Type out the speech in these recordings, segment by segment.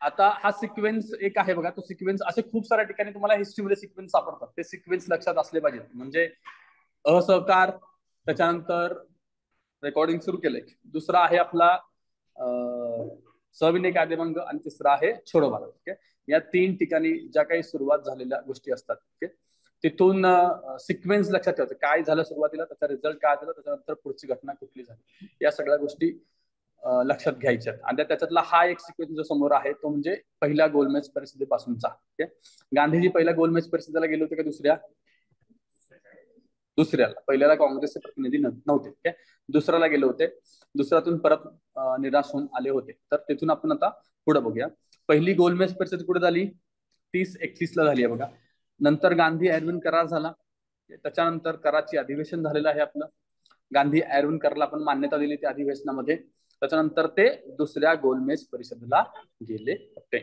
आता हा सिक्वेन्स एक आहे बघा, तो सिक्वेन्स असे खूप साऱ्या ठिकाणी तुम्हाला हिस्ट्रीमध्ये सिक्वेन्स सापडतात, ते सिक्वेन्स लक्षात असले पाहिजेत. म्हणजे असहकार, त्याच्यानंतर रेकॉर्डिंग सुरू केलंय, दुसरा आहे आपला सविनय कायदेभंग, आणि तिसरा आहे छोडो भारत. ओके, या तीन ठिकाणी ज्या काही सुरुवात झालेल्या गोष्टी असतात, ओके, तिथून सिक्वेन्स लक्षात ठेवायचं, काय झालं सुरुवातीला, त्याचा रिझल्ट काय झाला, त्याच्यानंतर पुढची घटना कुठली झाली, या सगळ्या गोष्टी लक्षात घ्यायच्या. आणि त्याच्यातला हा एक सिक्वेन्स जो समोर आहे तो म्हणजे पहिल्या गोलमेज परिषदेपासूनचा. ओके, गांधीजी पहिल्या गोलमेज परिषदेला गेले होते का दुसऱ्या? दुसऱ्याला. पहिल्याला काँग्रेसचे प्रतिनिधी नव्हते. ओके, दुसऱ्याला गेले होते, दुसऱ्यातून परत निराश होऊन आले होते. तर तिथून आपण आता पुढे बघूया. पहिली गोलमेज परिषद कुठे झाली? 30-31 ला झाली आहे बघा. नंतर गांधी एरविन करार झाला, त्याच्यानंतर कराची अधिवेशन झालेलं आहे आपलं. गांधी एरविन करारला आपण मान्यता दिली त्या अधिवेशनामध्ये. त्याच्यानंतर ते दुसऱ्या गोलमेज परिषदेला गेले होते.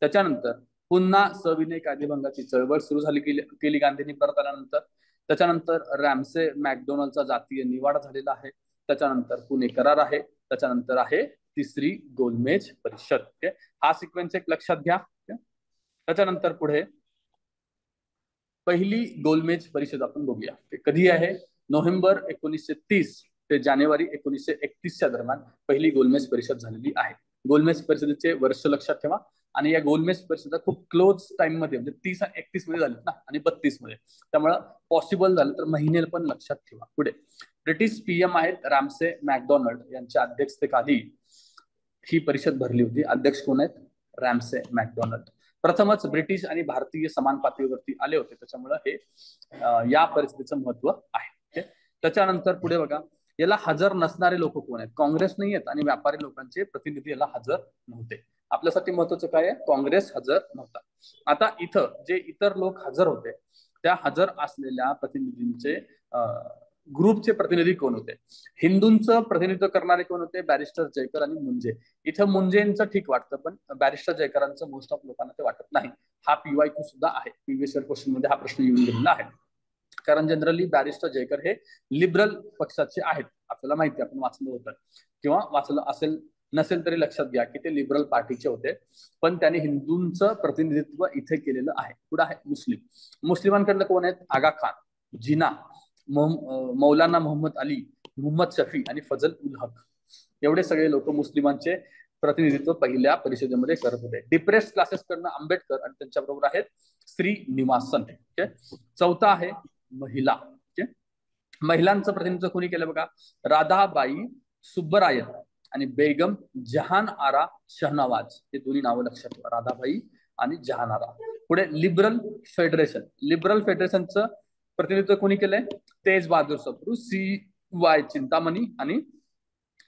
त्याच्यानंतर पुन्हा सविनय कायदेभंगाची चळवळ सुरू झाली केली गांधींनी परत आल्यानंतर. त्याच्यानंतर रॅम्से मॅकडोनल्डचा जातीय निवाडा झालेला आहे. त्याच्यानंतर पुणे करार आहे. त्याच्यानंतर आहे तिसरी गोलमेज परिषद. हा सिक्वेन्स एक लक्षात घ्या. त्याच्यानंतर पुढे पहिली गोलमेज परिषद आपण बघूया. कधी आहे? नोव्हेंबर 1930 ते जानेवारी 1931च्या दरम्यान पहिली गोलमेज परिषद झालेली आहे. गोलमेज परिषदेचे वर्ष लक्षात ठेवा. आणि या गोलमेज परिषदा खूप क्लोज टाइम मध्ये, म्हणजे 30 आणि 31 मध्ये झालीत ना, आणि 32 मध्ये, त्यामुळे पॉसिबल झालं तर महिने पण लक्षात ठेवा. पुढे ब्रिटिश पीएम आहेत रॅम्से मॅकडोनल्ड, यांच्या अध्यक्षतेखाली ही परिषद भरली होती. अध्यक्ष कोण आहेत? Ramsay McDonald. प्रथमच ब्रिटिश आणि भारतीय समान पातळीवरती आले होते, त्याच्यामुळे हे या परिस्थितीचं महत्व आहे. त्याच्यानंतर पुढे बघा, याला हजर नसणारे लोक कोण आहेत? काँग्रेस नाही आहेत आणि व्यापारी लोकांचे प्रतिनिधी याला हजर नव्हते. आपल्यासाठी महत्वाचं काय आहे? काँग्रेस हजर नव्हता. आता इथं जे इतर लोक हजर होते, त्या हजर असलेल्या प्रतिनिधींचे ग्रुपचे प्रतिनिधी कोण होते? हिंदूंचं प्रतिनिधित्व करणारे कोण होते? बॅरिस्टर जयकर आणि मुंजे. इथं मुंजेंचं ठीक वाटतं, पण बॅरिस्टर जयकरांचं मोस्ट ऑफ लोकांना ते वाटत नाही. हा PYQ सुद्धा आहे, प्रिव्हियस इयर क्वेश्चन मध्ये हा प्रश्न येऊन गेलेला आहे. कारण जनरली बॅरिस्टर जयकर हे लिबरल पक्षाचे आहेत, आपल्याला माहिती, आपण वाचलं होतं किंवा वाचलं असेल नसेल तरी लक्षात घ्या की ते लिबरल पार्टीचे होते. पण त्यांनी हिंदूंचं प्रतिनिधित्व इथे केलेलं आहे. पुढे आहे मुस्लिम. मुस्लिमांकडनं कोण आहेत? आगा खान, जिना, मौलाना मोहम्मद अली, मोहम्मद शफी आणि फजल उल हक. एवढे सगळे लोक मुस्लिमांचे प्रतिनिधित्व पहिल्या परिषदेमध्ये करत होते. डिप्रेस्ड क्लासेस कडनं आंबेडकर आणि त्यांच्याबरोबर आहेत श्रीनिवासन. चौथा आहे महिला. महिलांचं प्रतिनिधित्व कोणी केलं बघा? राधाबाई सुब्बरायन आणि बेगम जहान आरा शहनवाज. हे दोन्ही नावं लक्षात ठेवा, राधाबाई आणि जहान आरा. पुढे लिबरल फेडरेशन. लिबरल फेडरेशनचं प्रतिनिधित्व कोणी केलंय? तेज बहादूर सप्रू, CY चिंतामणी आणि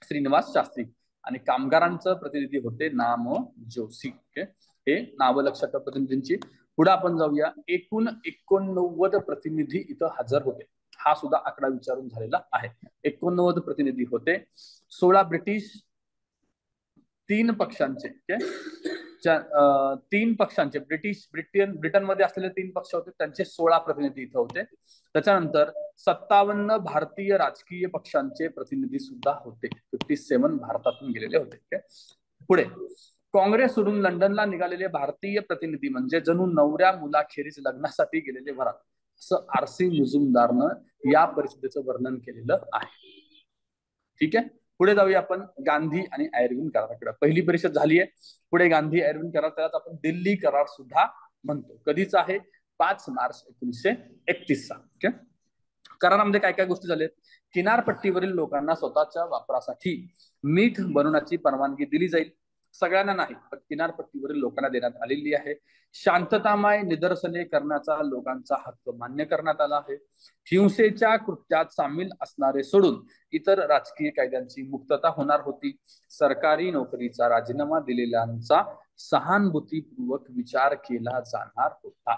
श्रीनिवास शास्त्री. आणि कामगारांचं प्रतिनिधी होते नाम जोशी. हे नावं लक्षात ठेवा प्रतिनिधींची. पुढे आपण जाऊया. एकूण 89 प्रतिनिधी इथं हजर होते. हा सुद्धा आकडा विचारून झालेला आहे. 89 प्रतिनिधी होते. 16 ब्रिटिश, 3 पक्षांचे, ब्रिटनमध्ये असलेले 3 पक्ष होते, त्यांचे 16 प्रतिनिधी इथं होते. त्याच्यानंतर 57 भारतीय राजकीय पक्षांचे प्रतिनिधी सुद्धा होते. 57 भारतातून गेलेले होते. पुढे काँग्रेस सोडून लंडनला निघालेले भारतीय प्रतिनिधी म्हणजे जणू नवऱ्या मुलाखेरीज लग्नासाठी गेलेले वरात, असं RC मुजुमदारनं या परिस्थितीचं वर्णन केलेलं आहे. ठीक आहे. पुढे जाऊया आपण गांधी आणि एरविन कराराकडे. पहिली परिषद झाली आहे. पुढे गांधी एरविन करार, त्याला आपण दिल्ली करार सुद्धा म्हणतो. कधीच आहे? 5 मार्च 1931 चा. करारामध्ये काय काय गोष्टी झाल्यात? किनारपट्टीवरील लोकांना स्वतःच्या वापरासाठी मीठ बनवण्याची परवानगी दिली जाईल. सगळ्यांना नाही, पण किनारपट्टीवरील लोकांना देण्यात आलेली आहे. शांततामय निदर्शने करण्याचा लोकांचा हक्क मान्य करण्यात आला आहे. हिंसेच्या कृत्यात सामील असणारे सोडून इतर राजकीय कायद्यांची मुक्तता होणार होती. सरकारी नोकरीचा राजीनामा दिलेल्यांचा सहानुभूतीपूर्वक विचार केला जाणार होता.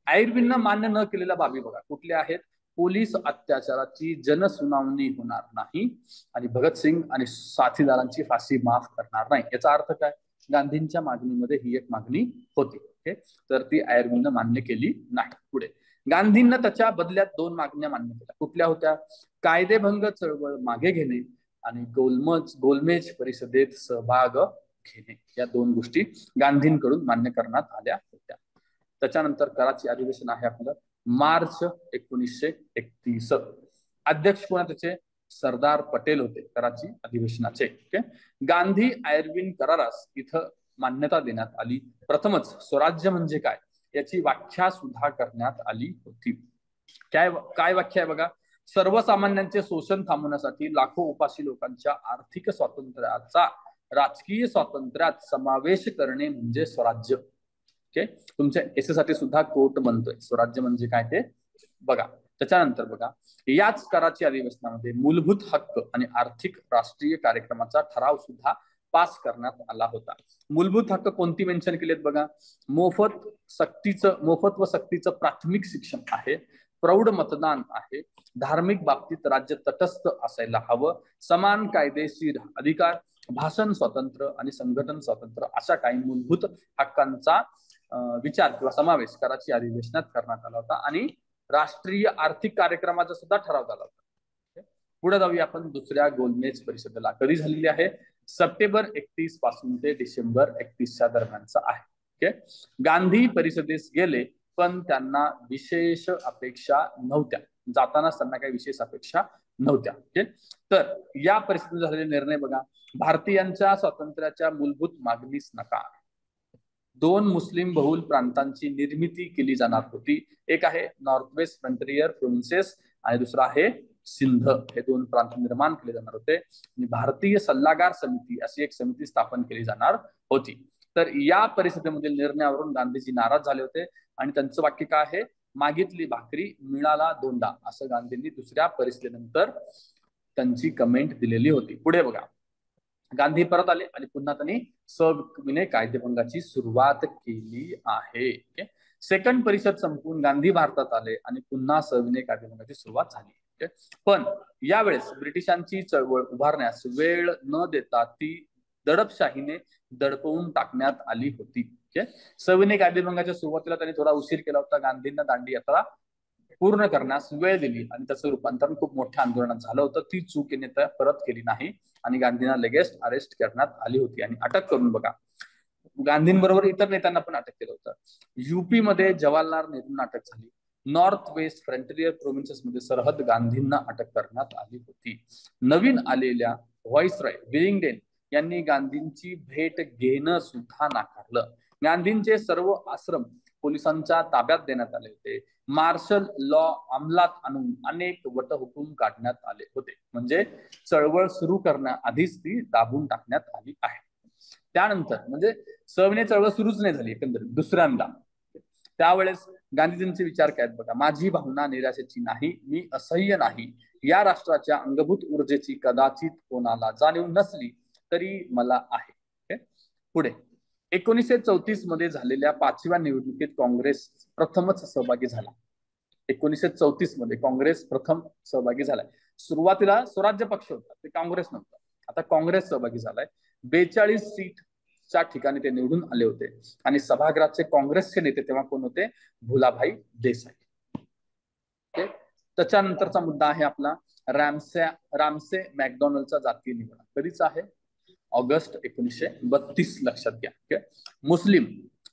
एरविननं मान्य न केलेल्या बाबी बघा कुठल्या आहेत? पोलीस अत्याचाराची जनसुनावणी होणार नाही आणि भगतसिंग आणि साथीदारांची फाशी माफ करणार नाही. याचा अर्थ काय? गांधींच्या मागणीमध्ये ही एक मागणी होती. तर ती एरविननं मान्य केली नाही. पुढे गांधींना त्याच्या बदल्यात 2 मागण्या मान्य केल्या. कुठल्या होत्या? कायदेभंग चळवळ मागे घेणे आणि गोलमेज परिषदेत सहभाग घेणे, या दोन गोष्टी गांधींकडून मान्य करण्यात आल्या होत्या. त्याच्यानंतर कराची अधिवेशन आहे आपलं मार्च 1931. अध्यक्ष कोण त्याचे? सरदार पटेल होते कराची अधिवेशनाचे. गांधी आयर्विन करारास इथं मान्यता देण्यात आली. प्रथमच स्वराज्य म्हणजे काय याची व्याख्या सुद्धा करण्यात आली होती. काय काय व्याख्या आहे बघा? सर्वसामान्यांचे शोषण थांबवण्यासाठी लाखो उपाशी लोकांच्या आर्थिक स्वातंत्र्याचा राजकीय स्वातंत्र्यात समावेश करणे म्हणजे स्वराज्य. ओके, तुमच्या एस साठी सुद्धा कोट बनतोय स्वराज्य म्हणजे काय ते बघा. त्याच्यानंतर बघा, याच कराची अधिवेशनामध्ये मूलभूत हक्क आणि आर्थिक राष्ट्रीय कार्यक्रमाचा ठराव सुद्धा पास करण्यात आला होता. मूलभूत हक्क कोणती मेन्शन केलेत बघा? मोफत व सक्तीचं प्राथमिक शिक्षण आहे, प्रौढ मतदान आहे, धार्मिक बाबतीत राज्य तटस्थ असायला हवं, समान कायदेशीर अधिकार, भाषण स्वातंत्र्य आणि संघटन स्वातंत्र्य अशा काही मूलभूत हक्कांचा विचार किंवा समावेश कराची अधिवेशनात करण्यात आला होता. आणि राष्ट्रीय आर्थिक कार्यक्रमाचा सुद्धा ठराव झाला होता. पुढे जाऊया आपण दुसऱ्या गोलमेज परिषदेला. कधी झालेली आहे? सप्टेंबर 31 पासून ते डिसेंबर 31च्या दरम्यानचा आहे. गांधी परिषदेस गेले पण त्यांना विशेष अपेक्षा नव्हत्या. जाताना त्यांना काही विशेष अपेक्षा नव्हत्या. तर या परिषदेत झालेले निर्णय बघा. भारतीयांच्या स्वातंत्र्याच्या मूलभूत मागणीस नकार. 2 मुस्लिम बहुल प्रांतांची निर्मिती केली जाणार होती. एक आहे नॉर्थ वेस्ट फ्रंटियर प्रोव्हिन्सेस आणि दुसरा आहे सिंध. हे 2 प्रांत निर्माण केले जाणार होते. भारतीय सल्लागार समिती अशी एक समिती स्थापन केली जाणार होती. तर या परिषदेमधील निर्णयावरून गांधीजी नाराज झाले होते आणि त्यांचं वाक्य काय आहे? मागितली भाकरी मिळाला दोंडा, असं गांधींनी दुसऱ्या परिषदेनंतर त्यांची कमेंट दिलेली होती. पुढे बघा, गांधी परत आले आणि पुन्हा त्यांनी सविनय कायदेभंगाची सुरुवात केली आहे. सेकंड परिषद संपून गांधी भारतात आले आणि पुन्हा सविनय कायदेभंगाची सुरुवात झाली. पण यावेळेस ब्रिटिशांची चळवळ उभारण्यास वेळ न देता ती दडपशाहीने दडपवून टाकण्यात आली होती. सविनय कायदेभंगाच्या सुरुवातीला त्यांनी थोडा उशीर केला होता. गांधींना दांडी यात्रा पूर्ण करण्यास वेळ दिली आणि त्याचं रूपांतरण खूप मोठ्या आंदोलनात झालं होतं. ती चूक यांनी परत केली नाही आणि गांधींना लगेच अरेस्ट करण्यात आली होती आणि अटक करून बघा, गांधींबरोबर इतर नेत्यांना पण अटक केलं होतं. युपी मध्ये जवाहरलाल नेहरूंना अटक झाली. नॉर्थ वेस्ट फ्रंटियर प्रोव्हिन्सेस मध्ये सरहद गांधींना अटक करण्यात आली होती. नवीन आलेल्या व्हाईसरॉय विलिंग्डन यांनी गांधींची भेट घेणं सुद्धा नाकारलं. गांधींचे सर्व आश्रम पोलिसांच्या ताब्यात देण्यात आले होते. मार्शल लॉ अंमलात आणून अनेक वटहुकूम काढण्यात आले होते. म्हणजे चळवळ सुरू करण्याआधीच ती दाबून टाकण्यात आली आहे. त्यानंतर म्हणजे सविनय चळवळ सुरूच नाही झाली एकंदरीत दुसऱ्यांदा. त्यावेळेस गांधीजींचे विचार काय आहेत बघा? माझी भावना निराशेची नाही, मी असह्य नाही. या राष्ट्राच्या अंगभूत ऊर्जेची कदाचित कोणाला जाणीव नसली तरी मला आहे. पुढे 1934 मध्ये झालेल्या 5व्या निवडणुकीत काँग्रेस प्रथमच सहभागी झाला. 1934 मध्ये काँग्रेस प्रथम सहभागी झालाय. सुरुवातीला स्वराज्य पक्ष होता, ते काँग्रेस नव्हतं. आता काँग्रेस सहभागी झालाय. 42 सीटच्या ठिकाणी ते निवडून आले होते आणि सभागृहाचे काँग्रेसचे नेते तेव्हा कोण होते? भुलाभाई देसाई. त्याच्यानंतरचा मुद्दा आहे आपला रामसे मॅकडॉनल्डचा जातीय निवड. कधीच आहे? ऑगस्ट 1932. लक्षात घ्या. मुस्लिम,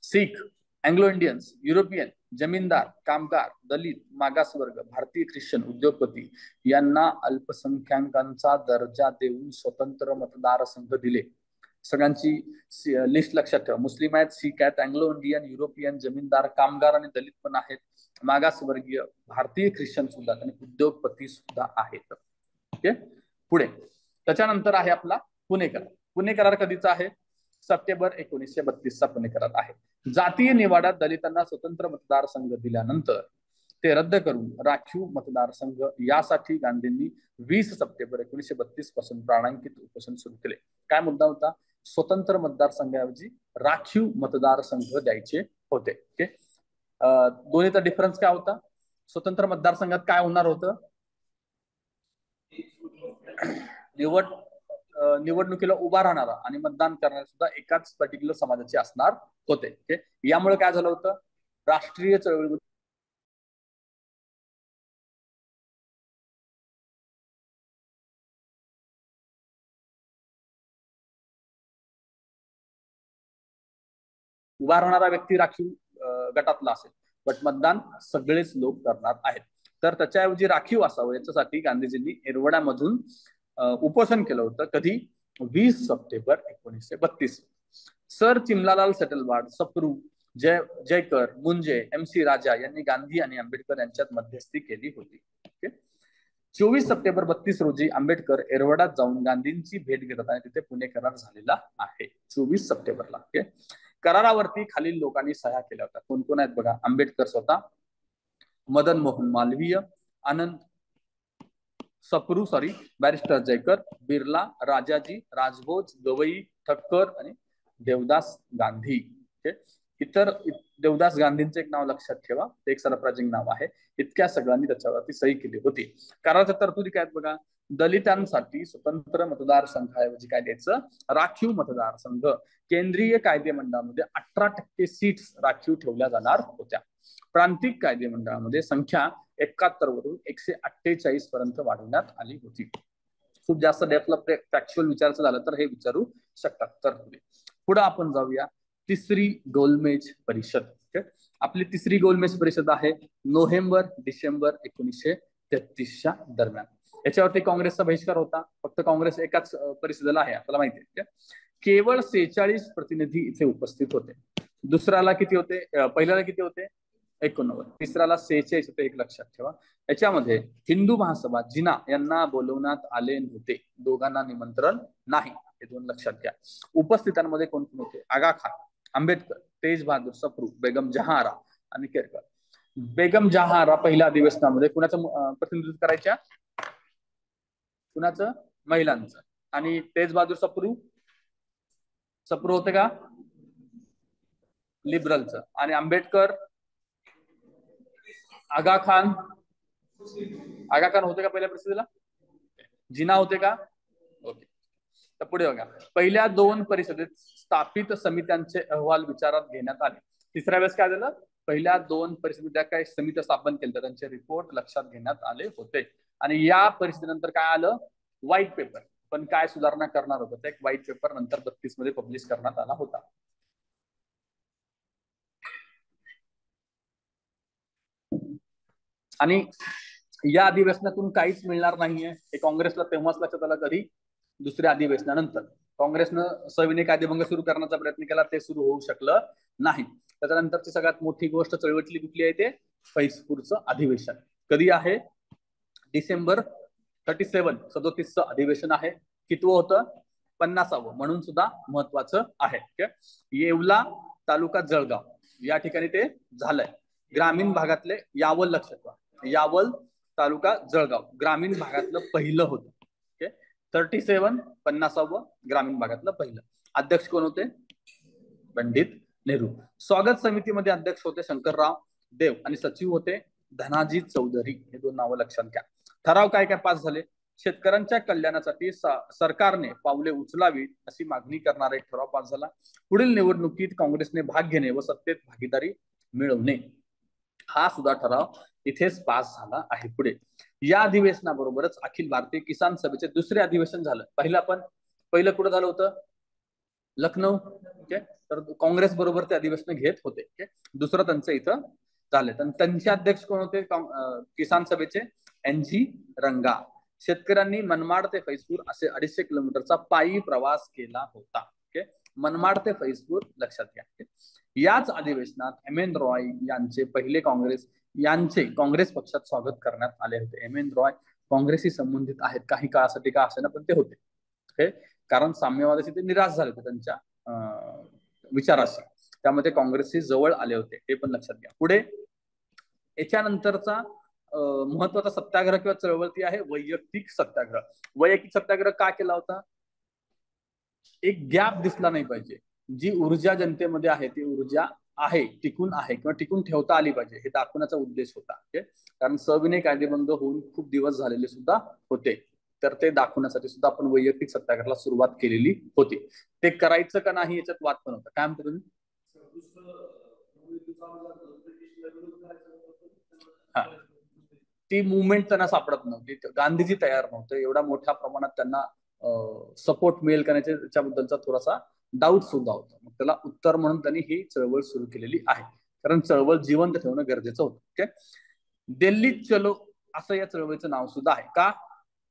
शीख, अँग्लो इंडियन्स, युरोपियन, जमीनदार, कामगार, दलित, मागासवर्ग, भारतीय ख्रिश्चन, उद्योगपती यांना अल्पसंख्याकांचा दर्जा देऊन स्वतंत्र मतदारसंघ दिले. सगळ्यांची लिस्ट लक्षात ठेवा. मुस्लिम आहेत, शीख आहेत, अँग्लो इंडियन, युरोपियन, जमीनदार, कामगार आणि दलित पण आहेत, मागासवर्गीय, भारतीय ख्रिश्चन सुद्धा आणि उद्योगपती सुद्धा आहेत. ओके, पुढे त्याच्यानंतर आहे आपला पुणे करार. पुणे करार कधीचा आहे? सप्टेंबर 1932चा पुणे करार आहे. जातीय निवाड्यात दलितांना स्वतंत्र मतदारसंघ दिल्यानंतर ते रद्द करून राखीव मतदारसंघ यासाठी गांधींनी 20 सप्टेंबर 1932 पासून प्राणांकित उपोषण सुरू केले. काय मुद्दा होता? स्वतंत्र मतदारसंघाऐवजी राखीव मतदारसंघ द्यायचे होते. ओके, दोन्हीचा डिफरन्स काय होता? स्वतंत्र मतदारसंघात काय होणार होतं? निवडणुकीला उभा राहणारा आणि मतदान करणारे सुद्धा एकाच पर्टिक्युलर समाजाचे असणार होते. यामुळे काय झालं होतं? राष्ट्रीय चळवळी उभा राहणारा व्यक्ती राखीव गटातला असेल, बट मतदान सगळेच लोक करणार आहेत. तर त्याच्याऐवजी राखीव असावं याच्यासाठी गांधीजींनी एरवड्यामधून उपोषण केलं होतं. कधी? 20 सप्टेंबर 1932. सर चिमलालाल सेटलवाड, सप्रू, जयकर, मुंजे, MC राजा यांनी गांधी आणि आंबेडकर यांच्यात मध्यस्थी केली होती. 24 सप्टेंबर 32 रोजी आंबेडकर एरवडात जाऊन गांधींची भेट घेतात आणि तिथे पुणे करार झालेला आहे 24 सप्टेंबरला. करारावरती खालील लोकांनी सह्या केल्या होत्या. कोण कोण आहेत बघा? आंबेडकर स्वतः, मदन मोहन मालवीय, आनंद सप्रू बॅरिस्टर जयकर, बिर्ला, राजाजी, राजभोज, गवई, ठक्कर आणि देवदास गांधी. इतर देवदास गांधींचे एक नाव लक्षात ठेवा, ते एक सरप्राइजिंग नाव आहे. इतक्या सगळ्यांनी त्याच्यावरती सही केली होती. कराराच्या तरतुदी काय आहेत बघा? दलितांसाठी स्वतंत्र मतदारसंघाऐवजी काय द्यायचं? राखीव मतदारसंघ. केंद्रीय कायदेमंडळामध्ये 18% सीट्स राखीव ठेवल्या जाणार होत्या. प्रांतिक कायदेमंडळामध्ये संख्या 71 वरून 148 पर्यंत वाढवण्यात आली होती. खूप जास्त डेव्हलप फॅक्च्युअल विचारायचं झालं तर हे विचारू शकतात. तर पुढे आपण जाऊया. तिसरी गोलमेज परिषद. आपली तिसरी गोलमेज परिषद आहे नोव्हेंबर-डिसेंबर 1933च्या दरम्यान. याच्यावरती काँग्रेसचा बहिष्कार होता. फक्त काँग्रेस एकाच परिषदेला आहे, आपल्याला माहिती आहे. केवळ 46 प्रतिनिधी इथे उपस्थित होते. दुसऱ्याला किती होते? पहिल्याला किती होते? 89. तिसऱ्याला 46 होते, एक लक्षात ठेवा. याच्यामध्ये हिंदू महासभा जिना यांना बोलवण्यात आले नव्हते. दोघांना निमंत्रण नाही, हे दोन लक्षात घ्या. उपस्थितांमध्ये कोण कोण होते? आगा खान, आंबेडकर, तेज बहादूर सप्रू, बेगम जहारा आणि केरकर. बेगम जहारा पहिल्या अधिवेशनामध्ये कुणाचं प्रतिनिधित्व करायच्या? कुणाचं? महिलांचं. आणि तेज बहादूर सप्रू होते का? लिबरलचं. आणि आंबेडकर, आगा खान होते का पहिल्या परिषदेला? जिना होते का? ओके. तर पुढे बघा. पहिल्या 2 परिषदेत स्थापित समित्यांचे अहवाल विचारात घेण्यात आले. तिसऱ्या वेळेस काय झालं? पहिल्या 2 परिषदेत काही समित्या स्थापन केल्या, त्यांचे रिपोर्ट लक्षात घेण्यात आले होते. आणि या परिषदेनंतर काय आलं? White paper. पण काय सुधारणा करणार होतं? एक व्हाईट पेपर नंतर 32 मध्ये पब्लिश करण्यात आला होता. आणि या अधिवेशनातून काहीच मिळणार नाहीये हे काँग्रेसला तेव्हाच लक्षात आलं. कधी? दुसऱ्या अधिवेशनानंतर. काँग्रेसनं सविनय कायदेभंग सुरू करण्याचा प्रयत्न केला, ते सुरू होऊ शकलं नाही. त्याच्यानंतरची सगळ्यात मोठी गोष्ट चळवळीतली कुठली आहे? ते फैजपूरचं अधिवेशन. कधी आहे? डिसेंबर 37 अधिवेशन आहे. कितवं होतं? 50वं, म्हणून सुद्धा महत्वाचं आहे. येवला तालुका जळगाव या ठिकाणी ते झालंय. ग्रामीण भागातले यावल, लक्षात ठेवा, यावल तालुका जळगाव ग्रामीण भागातलं पहिलं होतं. 37, 50वं ग्रामीण भागातलं पहिलं. अध्यक्ष कोण होते? पंडित नेहरू. स्वागत समितीमध्ये अध्यक्ष होते शंकरराव देव आणि सचिव होते धनाजी चौधरी. हे 2 नावं लक्षात घ्या. ठराव काय काय पास झाले? शेतकऱ्यांच्या कल्याणासाठी सरकारने पावले उचलावी अशी मागणी करणारा एक ठराव पास झाला. पुढील निवडणुकीत काँग्रेसने भाग घेणे व सत्तेत भागीदारी मिळवणे, हा सुद्धा ठराव इथेच पास झाला आहे. पुढे या अधिवेशनाबरोबरच अखिल भारतीय किसान सभेचे दुसरे अधिवेशन झालं. पहिलं कुठं झालं होतं? लखनौ. तर काँग्रेस बरोबर ते अधिवेशन घेत होते. दुसरं त्यांचं इथं झालं. त्यांचे अध्यक्ष कोण होते किसान सभेचे? NG रंगा. शेतकऱ्यांनी मनमाड ते फैजपूर असे 250 किलोमीटरचा पायी प्रवास केला होता. मनमाड ते फैजपूर, लक्षात घ्या. याच अधिवेशनात MN रॉय यांचे पहिले काँग्रेस पक्षात स्वागत करण्यात आले होते. MN रॉय काँग्रेसशी संबंधित आहेत काही काळासाठी का असेना, पण ते होते. कारण साम्यवादाशी ते निराश झाले होते त्यांच्या विचाराशी, त्यामध्ये काँग्रेसशी जवळ आले होते, हे पण लक्षात घ्या. पुढे याच्यानंतरचा महत्वाचा सत्याग्रह किंवा चळवळती आहे वैयक्तिक सत्याग्रह. वैयक्तिक सत्याग्रह का केला होता? एक गॅप दिसला नाही पाहिजे. जी ऊर्जा जनतेमध्ये आहे ती ऊर्जा आहे, टिकून आहे किंवा टिकून ठेवता आली पाहिजे, हे दाखवण्याचा उद्देश होता. कारण सविनय कायदेभंग होऊन खूप दिवस झालेले सुद्धा होते, तर ते दाखवण्यासाठी सुद्धा आपण वैयक्तिक सत्याग्रहाला सुरुवात केलेली होती. ते करायचं का नाही याच्यात वाद पण होता. काय म्हणतो तुम्ही? ती मुवमेंट त्यांना सापडत नव्हती, गांधीजी तयार नव्हते, एवढा मोठ्या प्रमाणात त्यांना सपोर्ट मिळेल का त्याच्याबद्दलचा थोडासा डाऊट सुद्धा होता. मग त्याला उत्तर म्हणून त्यांनी ही चळवळ सुरू केलेली आहे, कारण चळवळ जिवंत ठेवणं गरजेचं होतं. ओके, दिल्ली चलो असं या चळवळीचं नाव सुद्धा आहे. का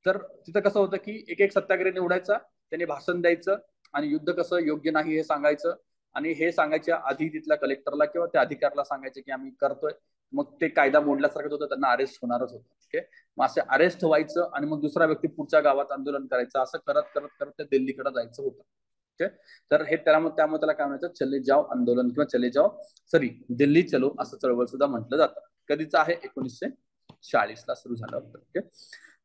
तर तिथं कसं होतं की एक एक सत्याग्रही निवडायचा, त्याने भाषण द्यायचं आणि युद्ध कसं योग्य नाही हे सांगायचं, आणि हे सांगायच्या आधी तिथल्या कलेक्टरला किंवा त्या अधिकाऱ्याला सांगायचे की आम्ही करतोय, मग ते कायदा मोडल्यासारखं होतं, त्यांना अरेस्ट होणारच होतं. ओके, मग असे अरेस्ट व्हायचं आणि मग दुसरा व्यक्ती पुढच्या गावात आंदोलन करायचं, असं करत करत करत ते दिल्लीकडे जायचं होतं. ओके, तर हे त्यामुळे त्याला काय म्हणायचं, चले जाओ आंदोलन किंवा चले जाओ सॉरी दिल्ली चलो असं चळवळ सुद्धा म्हटलं जातं. कधीच आहे, 1940 ला सुरू झालं होतं. ओके,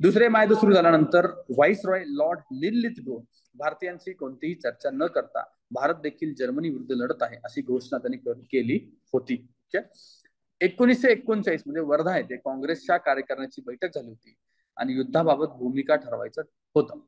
दुसरे महायुद्ध सुरू झाल्यानंतर व्हाईसरॉय लॉर्ड लिनलिथगो भारतीयांची कोणतीही चर्चा न करता भारत देखील जर्मनी विरुद्ध लढत आहे अशी घोषणा त्यांनी केली होती. 1939 मध्ये वर्धा येथे काँग्रेसच्या कार्यकारिणीची बैठक झाली होती आणि युद्धाबाबत भूमिका ठरवायचं होतं,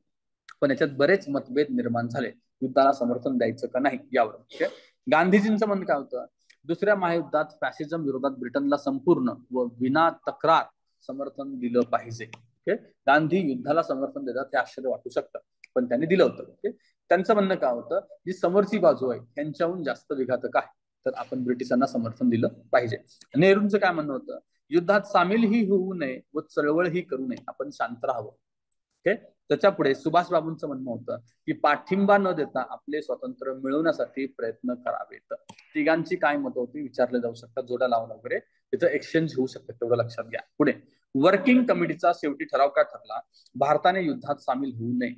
पण याच्यात बरेच मतभेद निर्माण झाले, युद्धाला समर्थन द्यायचं का नाही यावर. गांधीजींचं म्हणणं काय होतं, दुसऱ्या महायुद्धात फॅसिझम विरोधात ब्रिटनला संपूर्ण व विना तक्रार समर्थन दिलं पाहिजे. गांधी युद्धाला समर्थन देतात हे आश्चर्य वाटू शकतं, पण त्यांनी दिलं होतं. त्यांचं म्हणणं काय होतं, जी समोरची बाजू आहे त्यांच्याहून जास्त विघातक आहे, तर आपण ब्रिटिशांना समर्थन दिलं पाहिजे. नेहरूंचं काय म्हणणं होतं, युद्धात सामीलही होऊ नये व चळवळही करू नये, आपण शांत राहावं. ओके, त्याच्या पुढे सुभाष बाबूंचं म्हणणं होतं की पाठिंबा न देता आपले स्वातंत्र्य मिळवण्यासाठी प्रयत्न करावेत. तिघांची काय मत होती विचारले जाऊ शकतात, जोड्या लावून वगैरे तिथं एक्सचेंज होऊ शकतात, तेवढं लक्षात घ्या. पुढे वर्किंग कमिटीचा शेवटी ठराव काय ठरला, भारताने युद्धात सामील होऊ नये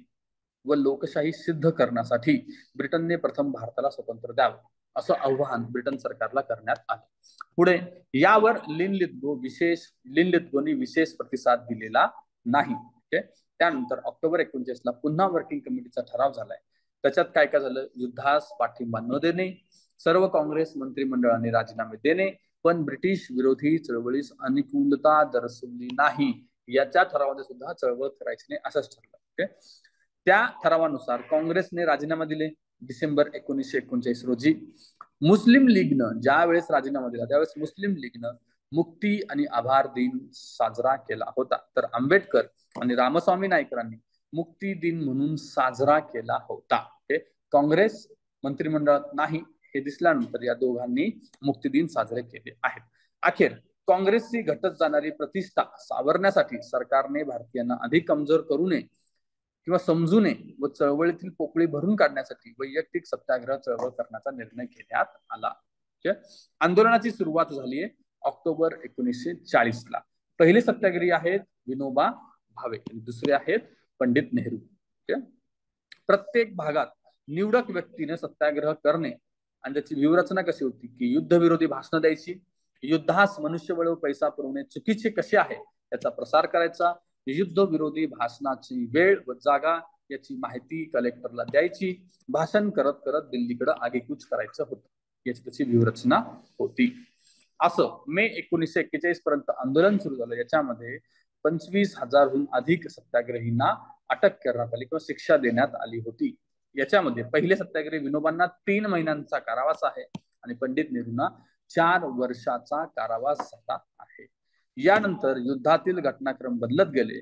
व लोकशाही सिद्ध करण्यासाठी ब्रिटनने प्रथम भारताला स्वातंत्र्य द्यावं असं आव्हान ब्रिटन सरकारला करण्यात आलं. पुढे यावर लिनलिथगोनी विशेष प्रतिसाद दिलेला नाही. त्यानंतर ऑक्टोबर 19 ला पुन्हा वर्किंग कमिटीचा ठराव झालाय. त्याच्यात काय काय झालं, युद्धास पाठिंबा न देणे, सर्व काँग्रेस मंत्रिमंडळाने राजीनामे देणे, पण ब्रिटिश विरोधी चळवळीस अनुकूलता दर्शवली नाही, याच्या ठरावामध्ये सुद्धा चळवळ करायची नाही असंच ठरलं. त्या ठरावानुसार काँग्रेसने राजीनामा दिले डिसेंबर 1939 रोजी. मुस्लिम लीगनं ज्या वेळेस राजीनामा दिला त्यावेळेस मुस्लिम लीगनं मुक्ती आणि आभार दिन साजरा केला होता, तर आंबेडकर आणि रामस्वामी नाईकरांनी मुक्ती दिन म्हणून साजरा केला होता. काँग्रेस मंत्रिमंडळात नाही हे दिसल्यानंतर या दोघांनी मुक्ती दिन साजरे केले आहेत. अखेर काँग्रेसची घटत जाणारी प्रतिष्ठा सावरण्यासाठी सरकारने भारतीयांना अधिक कमजोर करू नये किंवा समजू नये व चळवळीतील पोकळी भरून काढण्यासाठी वैयक्तिक सत्याग्रह चळवळ करण्याचा निर्णय घेण्यात आला. आंदोलनाची सुरुवात झाली आहे ऑक्टोबर 1940 ला. पहिले सत्याग्रही आहेत विनोबा भावे आणि दुसरे आहेत पंडित नेहरू. प्रत्येक भागात निवडक व्यक्तीने सत्याग्रह करणे आणि त्याची व्यूहरचना कशी होती की युद्धविरोधी भाषणं द्यायची, युद्धास मनुष्यबळ व पैसा पुरवणे चुकीचे कसे आहे याचा प्रसार करायचा, युद्ध विरोधी भाषणाची वेळ व जागा याची माहिती कलेक्टरला द्यायची, भाषण करत करत दिल्लीकडे आगेकूच करायचं होतं, याची त्याची व्यूहरचना होती. असं मे 1941 पर्यंत आंदोलन सुरू झालं. याच्यामध्ये 25,000हून अधिक सत्याग्रहींना अटक करण्यात आली किंवा शिक्षा देण्यात आली होती. याच्यामध्ये पहिले सत्याग्रही विनोबांना 3 महिन्यांचा कारावास आहे आणि पंडित नेहरूंना 4 वर्षाचा कारावास झाला आहे. यानंतर युद्धातील घटनाक्रम बदलत गेले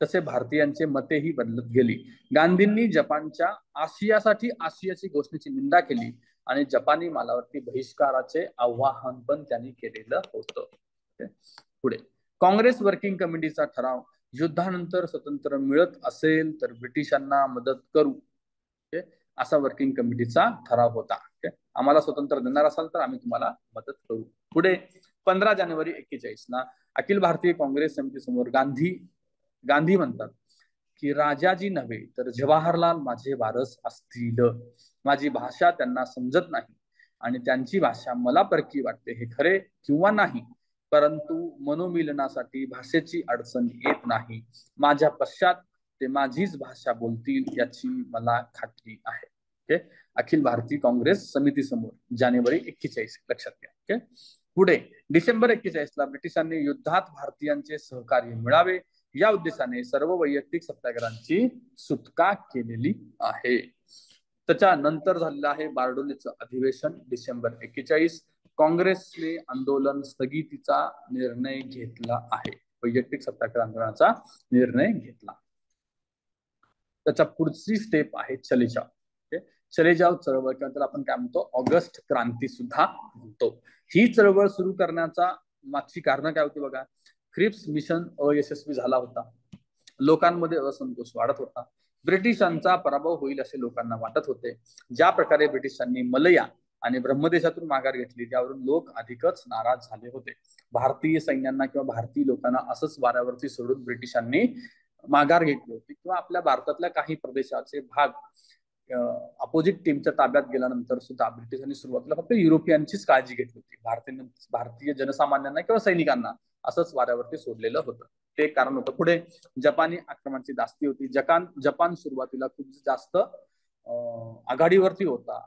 तसे भारतीयांचे मतेही बदलत गेली. गांधींनी जपानच्या आशियासाठी आशियाची घोषणेची निंदा केली आणि जपानी मालावरती बहिष्काराचे आवाहन पण त्यांनी केलेलं होतं. पुढे काँग्रेस वर्किंग कमिटीचा ठराव, युद्धानंतर स्वतंत्र मिळत असेल तर ब्रिटिशांना मदत करू, असा वर्किंग कमिटीचा ठराव होता. आम्हाला स्वतंत्र देणार असाल तर आम्ही तुम्हाला मदत करू. पुढे 15 जानेवारी 41 ला अखिल भारतीय काँग्रेस समिती समोर गांधी म्हणतात की राजाजी नव्हे तर जवाहरलाल माझे वारस असतील. माझी भाषा त्यांना समजत नाही आणि त्यांची भाषा मला परकी वाटते हे खरे किंवा नाही, परंतु मनोमिलनासाठी भाषेची अडचण येत नाही. माझ्या पश्चात ते माझीच भाषा बोलतील याची मला खात्री आहे. अखिल भारतीय काँग्रेस समिती समोर जानेवारी 41 लक्षात घ्या. पुढे डिसेंबर 41 ला ब्रिटिशांनी युद्धात भारतीयांचे सहकार्य मिळावे या उद्देशाने सर्व वैयक्तिक सत्याग्रहांची सुटका केलेली आहे. त्याच्यानंतर झालेलं आहे बारडोलीचं अधिवेशन डिसेंबर 41. काँग्रेसने आंदोलन स्थगितीचा निर्णय घेतला आहे, वैयक्तिक सत्याग्रह आंदोलनाचा निर्णय घेतला. त्याच्या पुढची स्टेप आहे चले जाओ. चले जाव चळवळ किंवा त्याला आपण काय म्हणतो ऑगस्ट क्रांती सुद्धा म्हणतो. ही चळवळ सुरू करण्याचा मागची कारण काय होती बघा. क्रिप्स मिशन अयशस्वी झाला होता, लोकांमध्ये असंतोष वाढत होता, ब्रिटिशांचा पराभव होईल असे लोकांना वाटत होते. ज्या प्रकारे ब्रिटिशांनी मलया आणि ब्रह्मदेशातून माघार घेतली त्यावरून लोक अधिकच नाराज झाले होते. भारतीय सैन्यांना किंवा भारतीय लोकांना असंच वाऱ्यावरती सोडून ब्रिटिशांनी माघार घेतली होती किंवा आपल्या भारतातल्या काही प्रदेशाचे भाग अपोजिट टीमच्या ताब्यात गेल्यानंतर सुद्धा ब्रिटिशांनी सुरुवातीला फक्त युरोपियनचीच काळजी घेतली होती. भारतीय जनसामान्यांना किंवा सैनिकांना असंच वाऱ्यावरती सोडलेलं होतं. ते कारण होतं. पुढे जपानी आक्रमणाची धास्ती होती. जपान सुरुवातीला खूप जास्त आघाडीवरती होता.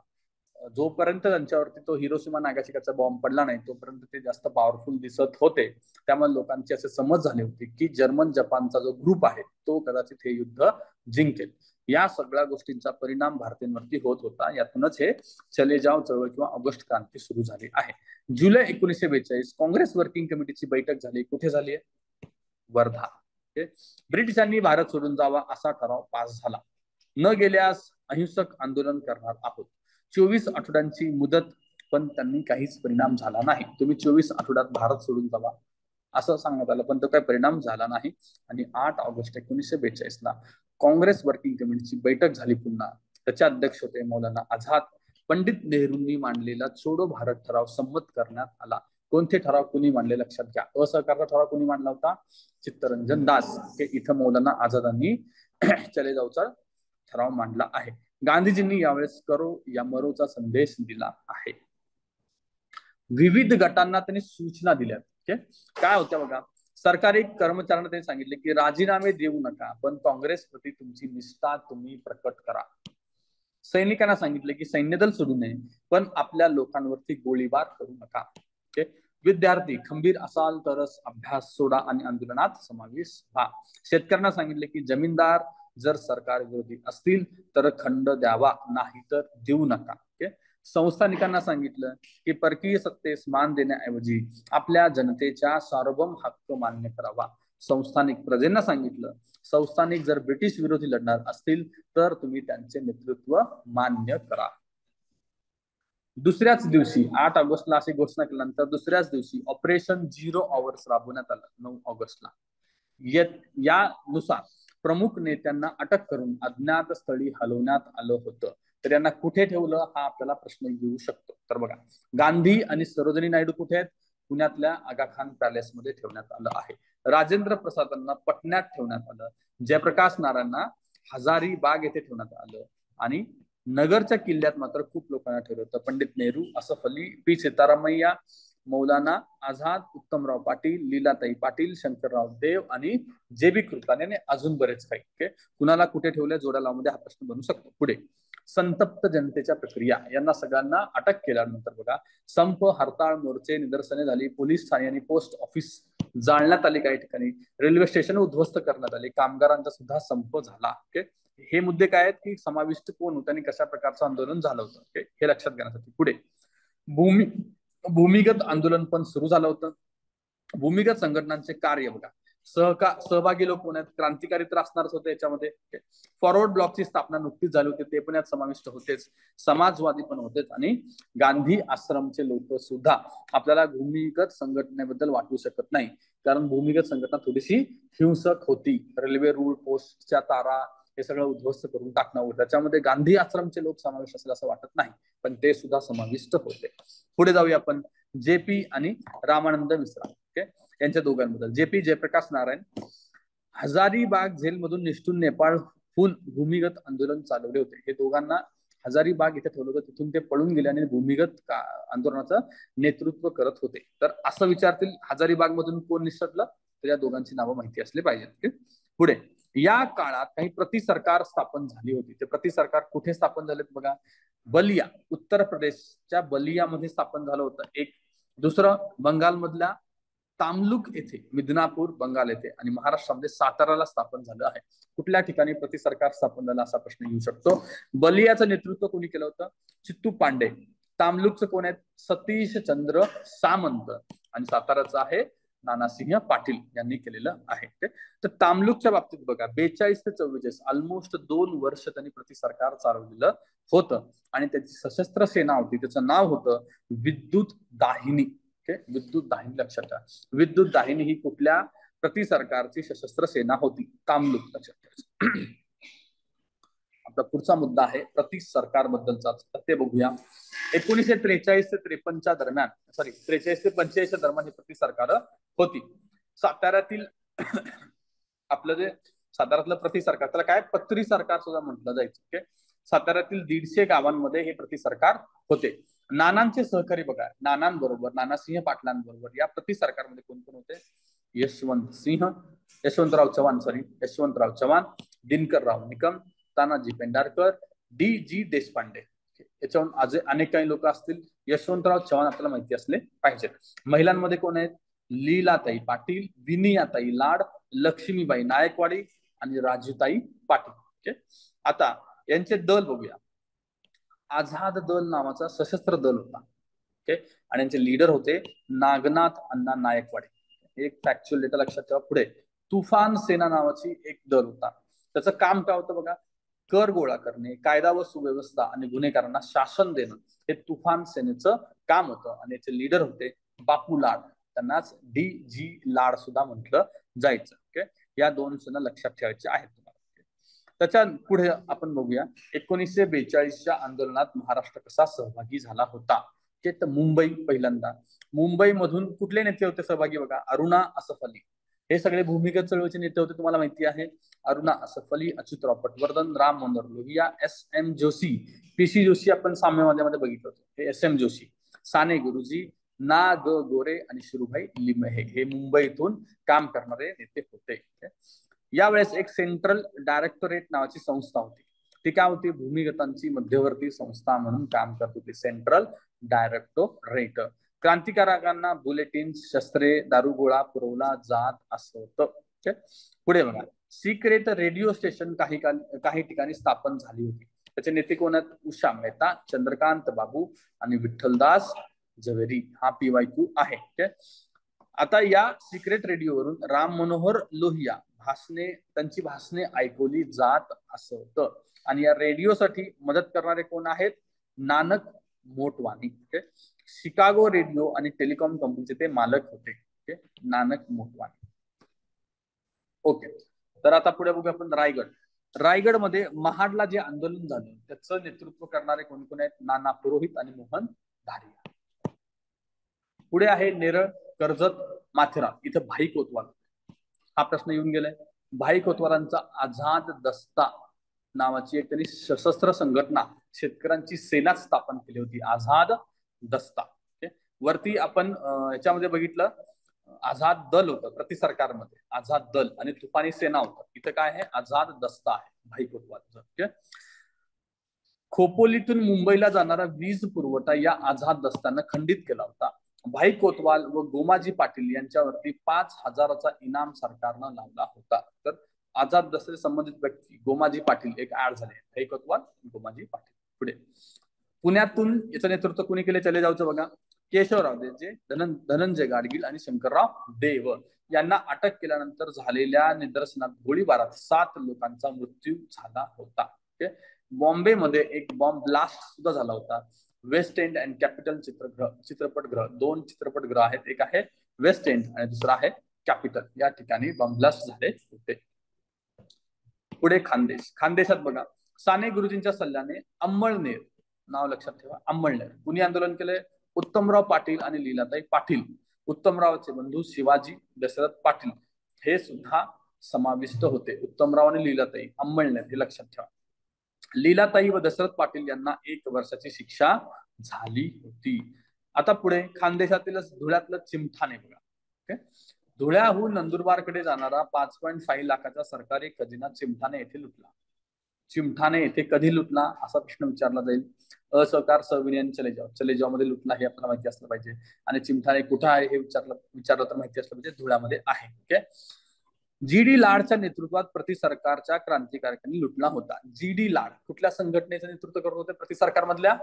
जोपर्यंत त्यांच्यावरती तो हिरोशिमा नागासाकीचा बॉम्ब पडला नाही तोपर्यंत ते जास्त पॉवरफुल दिसत होते. त्यामुळे लोकांची असे समज झाली होती की जर्मन जपानचा जो ग्रुप आहे तो कदाचित हे युद्ध जिंकेल. या सगळ्या गोष्टींचा परिणाम भारतीयांवरती होत होता. यातूनच हे चले जाव चळवळ किंवा ऑगस्ट क्रांती सुरू झाली आहे. जुलै 1942 काँग्रेस वर्किंग कमिटीची बैठक झाली. कुठे झाली आहे? वर्धा. ब्रिटिशांनी भारत सोडून जावा असा ठराव पास झाला. न गेल्यास अहिंसक आंदोलन करणार आहोत. 24 आठवड्यांची मुदत, पण त्यांनी काहीच परिणाम झाला नाही. तुम्ही 24 आठवड्यात भारत सोडून जावा असं सांगण्यात आलं, पण तो काही परिणाम झाला नाही. आणि 8 ऑगस्ट 1942 ला काँग्रेस वर्किंग कमिटीची बैठक झाली पुन्हा. त्याचे अध्यक्ष होते मौलाना आझाद. पंडित नेहरूंनी मांडलेला छोडो भारत ठराव संमत करण्यात आला. कोणते ठराव कुणी मांडले लक्षात घ्या. असहकारचा ठराव कुणी मांडला होता? चित्तरंजन दास. हे इथं मौलाना आझादांनी चले जावचा ठराव मांडला आहे. गांधीजींनी यावेळेस करो या मरोचा संदेश दिला आहे. विविध गटांना त्यांनी सूचना दिल्या. काय होत्या बघा. सरकारी कर्मचाऱ्यांना त्यांनी सांगितले की राजीनामे देऊ नका, पण काँग्रेस प्रती तुमची निष्ठा तुम्ही प्रकट करा. सैनिकांना सांगितले की सैन्यदल सोडू नये, पण आपल्या लोकांवरती गोळीबार करू नका. विद्यार्थी खंबीर असाल तरच अभ्यास सोडा आणि आंदोलनात समावेश व्हा. शेतकऱ्यांना सांगितले की जमीनदार जर सरकार विरोधी असतील तर खंड द्यावा, नाही तर देऊ नका. संस्थानिकांना सांगितलं की परकीय सत्तेस मान देण्याऐवजी आपल्या जनतेच्या सार्वभौम हक्क मान्य करावा. संस्थानिक प्रजेंना सांगितलं संस्थानिक जर ब्रिटिश विरोधी लढणार असतील तर तुम्ही त्यांचे नेतृत्व मान्य करा. दुसऱ्याच दिवशी 8 ऑगस्टला अशी घोषणा केल्यानंतर दुसऱ्याच दिवशी ऑपरेशन 0 आवर्स राबवण्यात आलं 9 ऑगस्टला. यानुसार प्रमुख नेत्यांना अटक करून अज्ञात स्थळी हलवण्यात आलं होतं. तर यांना कुठे ठेवलं हा आपल्याला प्रश्न येऊ शकतो. तर बघा, गांधी आणि सरोजिनी नायडू कुठे आहेत? पुण्यातल्या आगा खान पॅलेस मध्ये ठेवण्यात आलं आहे. राजेंद्र प्रसादांना पटण्यात ठेवण्यात आलं. जयप्रकाश नारायणना हजारी बाग येथे ठेवण्यात आलं. आणि नगरच्या किल्ल्यात मात्र खूप लोकांना ठेवलं होतं. पंडित नेहरू, असफ अली, पी सीतारामय्या, मौलाना आझाद, उत्तमराव पाटील, लीलाताई पाटील, शंकरराव देव आणि जे बी कृपलानी आणि अजून बरेच काही. कुणाला कुठे ठेवल्या जोड्या लावमध्ये हा प्रश्न बनू शकतो. पुढे संतप्त जनतेच्या प्रक्रिया. यांना सगळ्यांना अटक केल्यानंतर बघा संप, हरताळ, मोर्चे, निदर्शने झाली. पोलीस ठाणे आणि पोस्ट ऑफिस जाळण्यात आली. काही ठिकाणी रेल्वे स्टेशन उद्ध्वस्त करण्यात आले. कामगारांचा सुद्धा संप झाला. हे मुद्दे काय आहेत की समाविष्ट कोण होतं आणि कशा प्रकारचं आंदोलन झालं होतं हे लक्षात घेण्यासाठी. पुढे भूमिगत आंदोलन पण सुरू झालं होतं. भूमिगत संघटनांचे कार्य बघा. सहभागी लोक कोण आहेत? क्रांतिकारी तर असणारच होते याच्यामध्ये. फॉरवर्ड ब्लॉकची स्थापना नुकतीच झाली होती, ते पण यात समाविष्ट होतेच. समाजवादी पण होतेच आणि गांधी आश्रमचे लोक सुद्धा. आपल्याला भूमिगत संघटनेबद्दल वाटू शकत नाही, कारण भूमिगत संघटना थोडीशी हिंसक होती. रेल्वे रूळ, पोस्टच्या तारा हे सगळं उद्ध्वस्त करून टाकणं होतं. त्याच्यामध्ये गांधी आश्रमचे लोक समाविष्ट असेल असं वाटत नाही, पण ते सुद्धा समाविष्ट होते. पुढे जाऊया आपण जेपी आणि रामानंद मिश्रा यांच्या दोघांबद्दल. जेपी जयप्रकाश नारायण हजारीबाग जेलमधून निष्ठून नेपाळहून भूमिगत आंदोलन चालवले होते. हे दोघांना हजारीबाग इथे ठेवलं होतं, तिथून ते पळून गेले आणि भूमिगत आंदोलनाचं नेतृत्व करत होते. तर असं विचारतील हजारीबाग मधून कोण निसटलं, तर या दोघांची नावं माहिती असली पाहिजेत. पुढे या काळात काही प्रतिसरकार स्थापन झाली होती. ते प्रतिसरकार कुठे स्थापन झालेत बघा. बलिया, उत्तर प्रदेशच्या बलियामध्ये स्थापन झालं होतं एक. दुसरं बंगालमधल्या तामलुक येथे, मिदनापूर बंगाल येथे, आणि महाराष्ट्रामध्ये साताराला स्थापन झालं आहे. कुठल्या ठिकाणी प्रतिसरकार स्थापन झालं असा प्रश्न येऊ शकतो. बलियाचं नेतृत्व कोणी केलं होतं? चित्तू पांडे. तामलुकचं कोण आहेत? सतीश चंद्र सामंत. आणि साताराचं आहे नानासिंह पाटील यांनी केलेलं आहे. तर तामलुकच्या बाबतीत बघा 42 ते 44 ऑलमोस्ट 2 वर्ष त्यांनी प्रति सरकार चालवलेलं होतं आणि त्याची सशस्त्र सेना होती, त्याचं नाव होतं विद्युत दाहिनी. विद्युत दाहिनी लक्षात ठेवा. विद्युत दाहिनी ही कुठल्या प्रति सरकारची सशस्त्र सेना होती? तामलुक लक्षात ठेवायचं. आपला पुढचा मुद्दा आहे प्रति सरकार बद्दलचा, ते बघूया. 1943 ते 53च्या दरम्यान 43 ते 45च्या दरम्यान ही प्रति सरकार होती. साताऱ्यातील आपलं जे साताऱ्यातलं प्रति सरकार, त्याला काय पत्री सरकार सुद्धा म्हटलं जायचं. साताऱ्यातील 150 गावांमध्ये हे प्रति सरकार होते. नानांचे सहकारी बघा, नानांबरोबर नानासिंह पाटलांबरोबर या प्रति सरकारमध्ये कोण कोण होते? यशवंतराव चव्हाण, दिनकरराव निकम, तानाजी पेंढारकर, D.G. देशपांडे. याच्याहून आज अनेक काही लोक असतील. यशवंतराव चव्हाण आपल्याला माहिती असले पाहिजे. महिलांमध्ये कोण आहेत? लीलाताई पाटील, विनियाताई लाड, लक्ष्मीबाई नायकवाडी आणि राजूताई पाटील. आता यांचे दल बघूया. आझाद दल नावाचा सशस्त्र दल होता. आणि यांचे लीडर होते नागनाथ अण्णा नायकवाडी. एक फॅक्च्युअल डेटा लक्षात ठेवा. पुढे तुफान सेना नावाची एक दल होता. त्याचं काम काय होतं बघा? कर गोळा करणे, कायदा व सुव्यवस्था आणि गुन्हेगारांना शासन देणं हे तुफान सेनेचं काम होतं. आणि याचे लीडर होते बापू लाड, त्यांनाच D.G. लाड सुद्धा म्हटलं जायचं. या दोन सेना लक्षात ठेवायच्या आहेत तुम्हाला. त्याच्या पुढे आपण बघूया 1942च्या आंदोलनात महाराष्ट्र कसा सहभागी झाला होता. तर मुंबई पहिल्यांदा. मुंबई मधून कुठले नेते होते सहभागी बघा? अरुणा असफ अली. हे सगळे भूमिगत चळवळीचे नेते होते, तुम्हाला माहिती आहे. अरुणा असफ अली, अच्युतराव पटवर्धन, राम मनोहर लोहिया, S.M. जोशी, P.C. जोशी आपण साम्यवाद्यामध्ये बघितलं होतं. हे S.M. जोशी, साने गुरुजी, ना ग गोरे आणि शिरूभाई लिमहे हे मुंबईतून काम करणारे नेते होते. यावेळेस एक सेंट्रल डायरेक्टोरेट नावाची संस्था होती. ती काय होती? भूमिगतांची मध्यवर्ती संस्था म्हणून काम करत होती. Central directorate. क्रांतिकारकांना बुलेटिन, शस्त्रे, दारुगोळा पुरवला जात असं होतं. पुढे बघा सिक्रेट रेडिओ स्टेशन काही ठिकाणी स्थापन झाली होती. त्याचे नेते कोण आहेत? उषा मेहता, चंद्रकांत बाबू आणि विठ्ठलदास झवेरी. हा PYQ आहे. आता या सिक्रेट रेडिओवरून राम मनोहर लोहिया त्यांची भाषणे ऐकवली जात असं होतं. आणि या रेडिओसाठी मदत करणारे कोण आहेत? नानक मोटवानी. शिकागो रेडिओ आणि टेलिकॉम कंपनीचे ते मालक होते. नानक मोटवानी. ओके. तर आता पुढे बघूया आपण रायगड. रायगडमध्ये महाडला जे आंदोलन झालं त्याचं नेतृत्व करणारे कोण कोण आहेत? नाना पुरोहित आणि मोहन धारिया. पुढे आहे नेरळ, कर्जत, माथेरान. इथं भाई कोतवाल. हा प्रश्न येऊन गेलाय. भाई कोतवालांचा आझाद दस्ता नावाची एक त्यांनी सशस्त्र संघटना, शेतकऱ्यांची सेना स्थापन केली होती. आझाद दस्ता. वरती आपण याच्यामध्ये बघितलं आझाद दल होतं प्रति सरकारमध्ये, आझाद दल आणि तुफानी सेना होतं. इथं काय आहे? आझाद दस्ता आहे भाई कोतवाल. खोपोलीतून मुंबईला जाणारा वीज पुरवठा या आझाद दस्त्यानं खंडित केला होता. भाई कोतवाल व गोमाजी पाटील यांच्यावरती 5,000चा इनाम सरकारनं लावला होता. तर आझाद दस्त्याचे संबंधित व्यक्ती गोमाजी पाटील एक ऍड झाले. भाई कोतवाल, गोमाजी पाटील. पुढे पुण्यातून याचं नेतृत्व कुणी केले? चले जाऊचं बघा. केशवराव देजे, धनंजय गाडगीळ आणि शंकरराव देव यांना अटक केल्यानंतर झालेल्या निदर्शनात गोळीबारात 7 लोकांचा मृत्यू झाला होता. बॉम्बेमध्ये एक बॉम्ब ब्लास्ट सुद्धा झाला होता. वेस्ट एंड अँड कॅपिटल चित्रपटगृह, 2 चित्रपटगृह आहेत. एक आहे वेस्ट एंड आणि दुसरा आहे कॅपिटल. या ठिकाणी बॉम्ब ब्लास्ट झाले होते. पुढे खानदेश. खानदेशात बघा साने गुरुजींच्या सल्ल्याने अंमळनेर नाव लक्षात ठेवा. अंमळनेर. कुणी आंदोलन केले? उत्तमराव पाटील आणि लीलाताई पाटील. उत्तमरावचे बंधू शिवाजी दशरथ पाटील हे सुद्धा समाविष्ट होते. उत्तमराव आणि लीलाताई, अंमळनेर हे लक्षात ठेवा. लीलाताई व दशरथ पाटील यांना 1 वर्षाची शिक्षा झाली होती. आता पुढे खानदेशातीलच धुळ्यातलं चिमठाणे बघा. धुळ्याहून नंदुरबारकडे जाणारा 5.5 लाखाचा सरकारी खजिना चिमठाणे येथे लुटला. चिमठाणे येथे कधी लुटला असा प्रश्न विचारला जाईल. असहकार सविनय चलेजाव मध्ये लुटला हे आपल्याला माहिती असलं पाहिजे. आणि चिमठाणे कुठं आहे हे विचारलं तर माहिती असलं पाहिजे. धुळ्यामध्ये आहे. ओके. G.D. लाडच्या नेतृत्वात प्रति सरकारच्या क्रांतिकारकांनी लुटला होता. G.D. लाड कुठल्या संघटनेचं नेतृत्व करत होते? प्रति सरकार मधल्या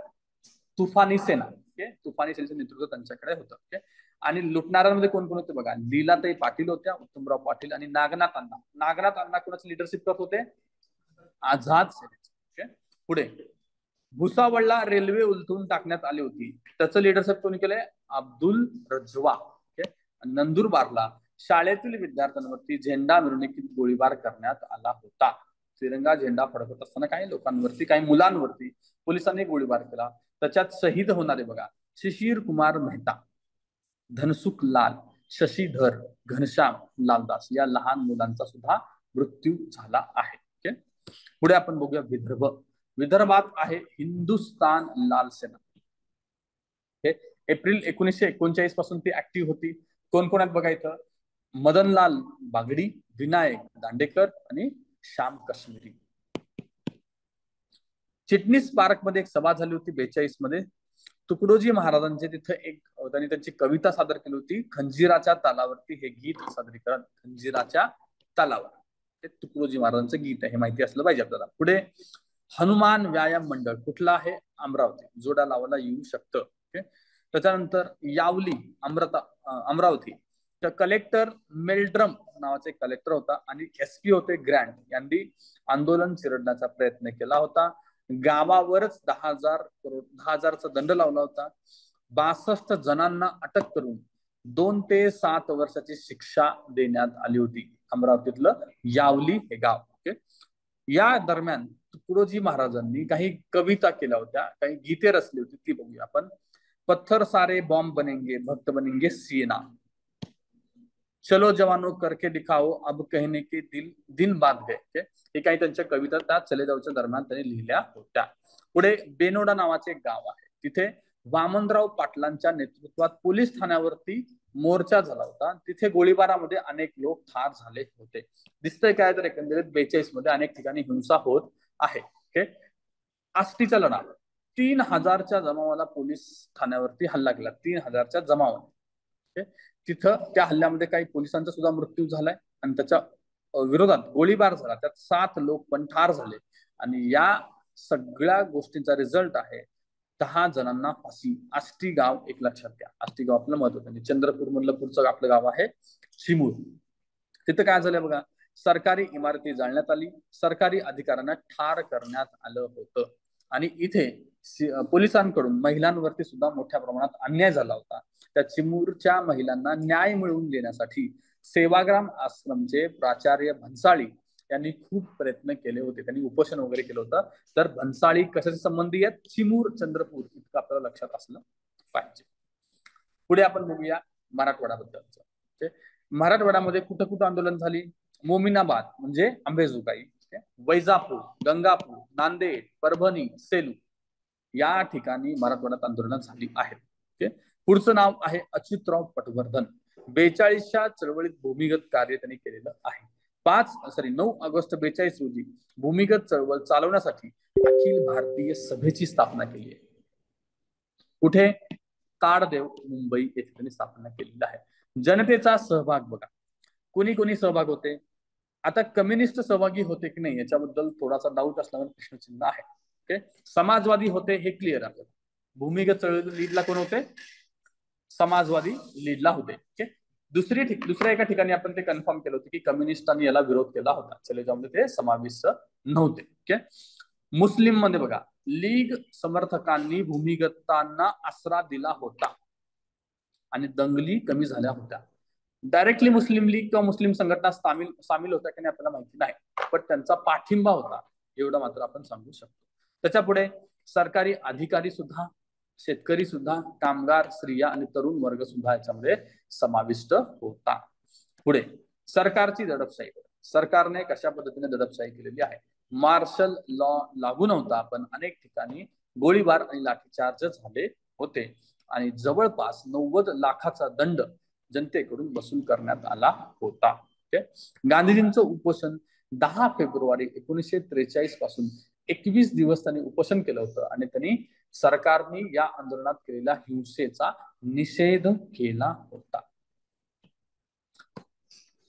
तुफानी सेना. तुफानी सेनेचं नेतृत्व त्यांच्याकडे होतं. आणि लुटणाऱ्यांमध्ये कोण कोण होते बघा, लीलाताई पाटील होत्या, उत्तमराव पाटील आणि नागनाथ अण्णा. नागनाथ अण्णा कोणाचं लिडरशिप करत होते, आझाद सेनेचे. पुढे भुसावळला रेल्वे उलथून टाकण्यात आली होती, त्याचं लिडरशिप कोणी केलंय, अब्दुल रजवा. नंदुरबारला शाळेतील विद्यार्थ्यांवरती झेंडा मिरवणुकीत गोळीबार करण्यात आला होता. तिरंगा झेंडा फडकत असताना काही लोकांवरती, काही मुलांवरती पोलिसांनी गोळीबार केला. त्याच्यात शहीद होणारे बघा, शिशिर कुमार मेहता, धनसुख लाल, शशीधर, घनश्याम लालदास या लहान मुलांचा सुद्धा मृत्यू झाला आहे. पुढे आपण बघूया विदर्भ. विदर्भात आहे हिंदुस्थान लाल सेना. एप्रिल 1939 पासून ती ऍक्टिव्ह होती. कोण कोण आहेत बघा इथं, मदनलाल बागडी, विनायक दांडेकर आणि श्याम काश्मीरी. चिटणीस पार्क मध्ये एक सभा झाली होती 42 मध्ये. तुकडोजी महाराजांचे तिथे एक त्यांनी त्यांची कविता सादर केली होती, खंजीराच्या तालावरती हे गीत सादरीकरण. खंजीराच्या तालावर हे तुकडोजी महाराजांचं गीत आहे, हे माहिती असलं पाहिजे आपल्याला. पुढे हनुमान व्यायाम मंडळ कुठला आहे, अमरावती, जोडा लावायला येऊ शकतं. त्याच्यानंतर यावली अमरावती, तर कलेक्टर मेल्ड्रम नावाचा एक कलेक्टर होता आणि एसपी होते ग्रँड, यांनी आंदोलन चिरडण्याचा प्रयत्न केला होता. गावावरच 10,000चा दंड लावला होता. 62 जणांना अटक करून 2 ते 7 वर्षाची शिक्षा देण्यात आली होती. अमरावतीतलं यावली हे गाव. या दरम्यान तुकडोजी महाराजांनी काही कविता केल्या होत्या, काही गीते रचली होती, ती बघूया आपण. पत्थर सारे बॉम्ब बनेंगे, भक्त बनेंगे सीना, चलो जवानो करके दिखाओ, अब कहने के दिन बाद गए. हे काही त्यांच्या कविता त्या चले जाऊच्या दरम्यान त्यांनी लिहिल्या होत्या. पुढे बेनोडा नावाचे एक गाव आहे, तिथे वामनराव पाटलांच्या नेतृत्वात पोलीस ठाण्यावरती मोर्चा झाला होता. तिथे गोळीबारामध्ये अनेक लोक ठार झाले होते. दिसतंय काय तर एकंदरीत 42 मध्ये अनेक ठिकाणी हिंसा होत आहे. आष्टीचा लढा, 3000च्या जमावाला पोलीस ठाण्यावरती हल्ला केला, 3000च्या जमावाने. तिथं त्या हल्ल्यामध्ये काही पोलिसांचा सुद्धा मृत्यू झालाय आणि त्याच्या विरोधात गोळीबार झाला, त्यात 7 लोक पण ठार झाले. आणि या सगळ्या गोष्टींचा रिझल्ट आहे 10 जणांना फाशी. आष्टी गाव एक लक्षात घ्या, आष्टी गाव आपलं महत्वाचं. चंद्रपूर मधलं पुढचं आपलं गाव आहे चिमूर. तिथं काय झालं बघा, सरकारी इमारती जाळण्यात आली, सरकारी अधिकाऱ्यांना ठार करण्यात आलं होतं. आणि इथे पोलिसांकडून महिलांवरती सुद्धा मोठ्या प्रमाणात अन्याय झाला होता. त्या चिमूरच्या महिलांना न्याय मिळवून देण्यासाठी सेवाग्राम आश्रमचे प्राचार्य भन्साळी यांनी खूप प्रयत्न केले होते, त्यांनी उपोषण वगैरे केलं होतं. तर भन्साळी कशाचे संबंधी आहेत, चिमूर चंद्रपूर, इतकं आपल्याला लक्षात असलं पाहिजे. पुढे आपण बघूया मराठवाड्याबद्दलचं. मराठवाड्यामध्ये कुठं कुठं आंदोलन झाली, मोमिनाबाद म्हणजे अंबेजोगाई, वैजापूर, गंगापूर, नांदेड, परभणी, सेलू या ठिकाणी मराठवाड्यात आंदोलन झाली आहेत. पुढचं नाव आहे अच्युतराव पटवर्धन. 42च्या चळवळीत भूमिगत कार्य त्यांनी केलेलं आहे. 9 ऑगस्ट 42 रोजी भूमिगत चळवळ चालवण्यासाठी अखिल भारतीय सभेची स्थापना केली आहे. कुठे, ताडदेव मुंबई येथे त्यांनी स्थापना केलेली आहे. जनतेचा सहभाग बघा, कोणी कोणी सहभाग होते. आता कम्युनिस्ट सहभागी होते की नाही याच्याबद्दल थोडासा डाऊट असल्यामुळे प्रश्नचिन्ह आहे. समाजवादी होते हे क्लिअर आहे. भूमिगत चळवळी लीडला कोण होते, समाजवादी लीडला होते. दुसऱ्या एका ठिकाणी आपण ते कन्फर्म केलं होतं की कम्युनिस्टांनी याला विरोध केला होता, चले जाऊन ते समाविष्ट नव्हते. मुस्लिम मध्ये बघा, लीग समर्थकांनी भूमिगतांना आसरा दिला होता आणि दंगली कमी झाल्या होत्या. डायरेक्टली मुस्लिम लीग किंवा मुस्लिम संघटना सामील होत्या की नाही आपल्याला माहिती नाही, पण त्यांचा पाठिंबा होता एवढं मात्र आपण सांगू शकतो. त्याच्या पुढे सरकारी अधिकारी सुद्धा, शेतकरी सुद्धा, कामगार, स्त्रिया आणि तरुण वर्ग सुद्धा याच्यामध्ये समाविष्ट होता. पुढे सरकारची दडपशाही, सरकारने कशा पद्धतीने दडपशाही केलेली आहे. मार्शल लॉ लागू नव्हता, पण अनेक ठिकाणी गोळीबार आणि लाठीचार्ज झाले होते आणि जवळपास 90 लाखाचा दंड जनतेकडून वसूल करण्यात आला होता. गांधीजींचं उपोषण 10 फेब्रुवारी 1943 पासून 21 दिवस त्यांनी उपोषण केलं होतं आणि त्यांनी सरकारने या आंदोलनात केलेल्या हिंसेचा निषेध केला होता.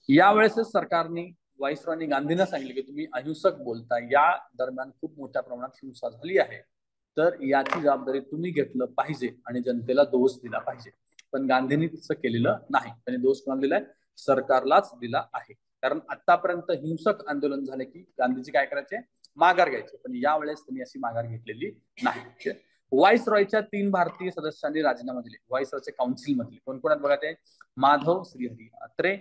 यावेळेस सरकारने व्हाईसरॉयनी गांधींना सांगितले की तुम्ही अहिंसक बोलता, या दरम्यान खूप मोठ्या प्रमाणात हिंसा झाली आहे, तर याची जबाबदारी तुम्ही घेतलं पाहिजे आणि जनतेला दोष दिला पाहिजे. पण गांधींनी तसं केलेलं नाही. त्यांनी दोष कोणाला दिलाय? सरकारलाच दिला आहे. कारण आतापर्यंत हिंसक आंदोलन झाले की गांधीजी काय करायचे? माघार घ्यायचे, पण यावेळेस त्यांनी अशी माघार घेतलेली नाही. व्हाईस रॉयच्या 3 भारतीय सदस्यांनी राजीनामा दिले. व्हाईस रॉयच्या काउन्सिल मधले कोण कोण आहेत बघा ते? माधव श्रीहरी अत्रे,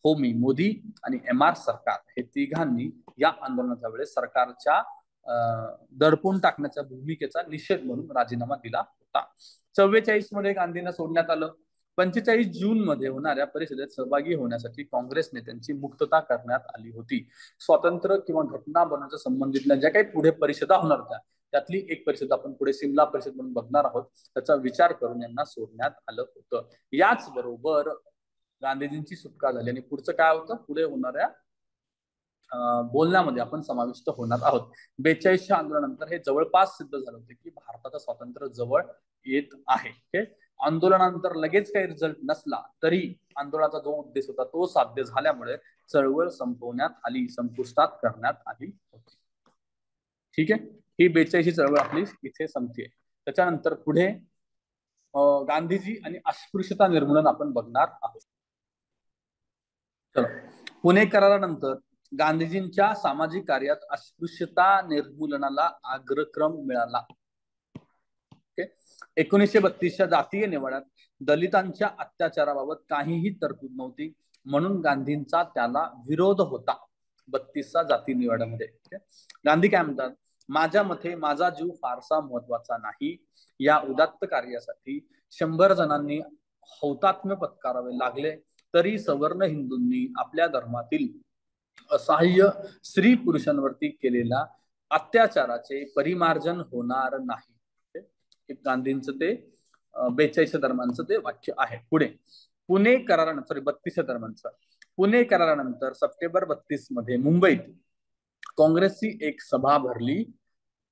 होमी मोदी आणि MR सरकार, हे तिघांनी या आंदोलनाच्या वेळेस सरकारच्या दडपून टाकण्याच्या भूमिकेचा निषेध म्हणून राजीनामा दिला होता. 44 मध्ये गांधींना सोडण्यात आलं. 45 जून मध्ये होणाऱ्या परिषदेत सहभागी होण्यासाठी काँग्रेस नेत्यांची मुक्तता करण्यात आली होती. स्वातंत्र्य किंवा घटना बनवण्याच्या संबंधितल्या ज्या काही पुढे परिषदा होणार होत्या त्यातली एक परिषद आपण पुढे सिमला परिषद म्हणून बघणार आहोत, त्याचा विचार करून यांना सोडण्यात आलं होतं. याच बरोबर गांधीजींची सुटका झाली आणि पुढचं काय होतं? पुढे होणाऱ्या बोलण्यामध्ये आपण समाविष्ट होणार आहोत. 42च्या आंदोलनानंतर हे जवळपास सिद्ध झालं होते की भारताचं स्वातंत्र्य जवळ येत आहे. आंदोलनानंतर लगेच काही रिझल्ट नसला तरी आंदोलनाचा जो उद्देश होता तो साध्य झाल्यामुळे चळवळ संपवण्यात आली, संपुष्टात करण्यात आली होती. ठीक आहे, ही 42ची चळवळ आपली इथे संपते. त्याच्यानंतर पुढे गांधीजी आणि अस्पृश्यता निर्मूलन आपण बघणार आहोत. चला, पुणे करारानंतर गांधीजींच्या सामाजिक कार्यात अस्पृश्यता निर्मूलनाला अग्रक्रम मिळाला. 1932च्या जातीय निवाड्यात दलितांच्या अत्याचाराबाबत काहीही तरतूद नव्हती, म्हणून गांधींचा त्याला विरोध होता. 32चा जाती निवाड्यामध्ये गांधी काय म्हणतात? माझ्या मते माझा जीव फारसा महत्वाचा नाही. या उदात्त कार्यासाठी 100 जणांनी हौतात्म्य पत्करावे लागले तरी सवर्ण हिंदूंनी आपल्या धर्मातील असहाय्य स्त्री पुरुषांवरती केलेल्या अत्याचाराचे परिमार्जन होणार नाही. गांधींचं ते 42 धर्मांचं ते वाक्य आहे. पुढे पुणे करारानंतर 32 धर्मांचं पुणे करारानंतर सप्टेंबर 32 मध्ये मुंबईत काँग्रेसची एक सभा भरली.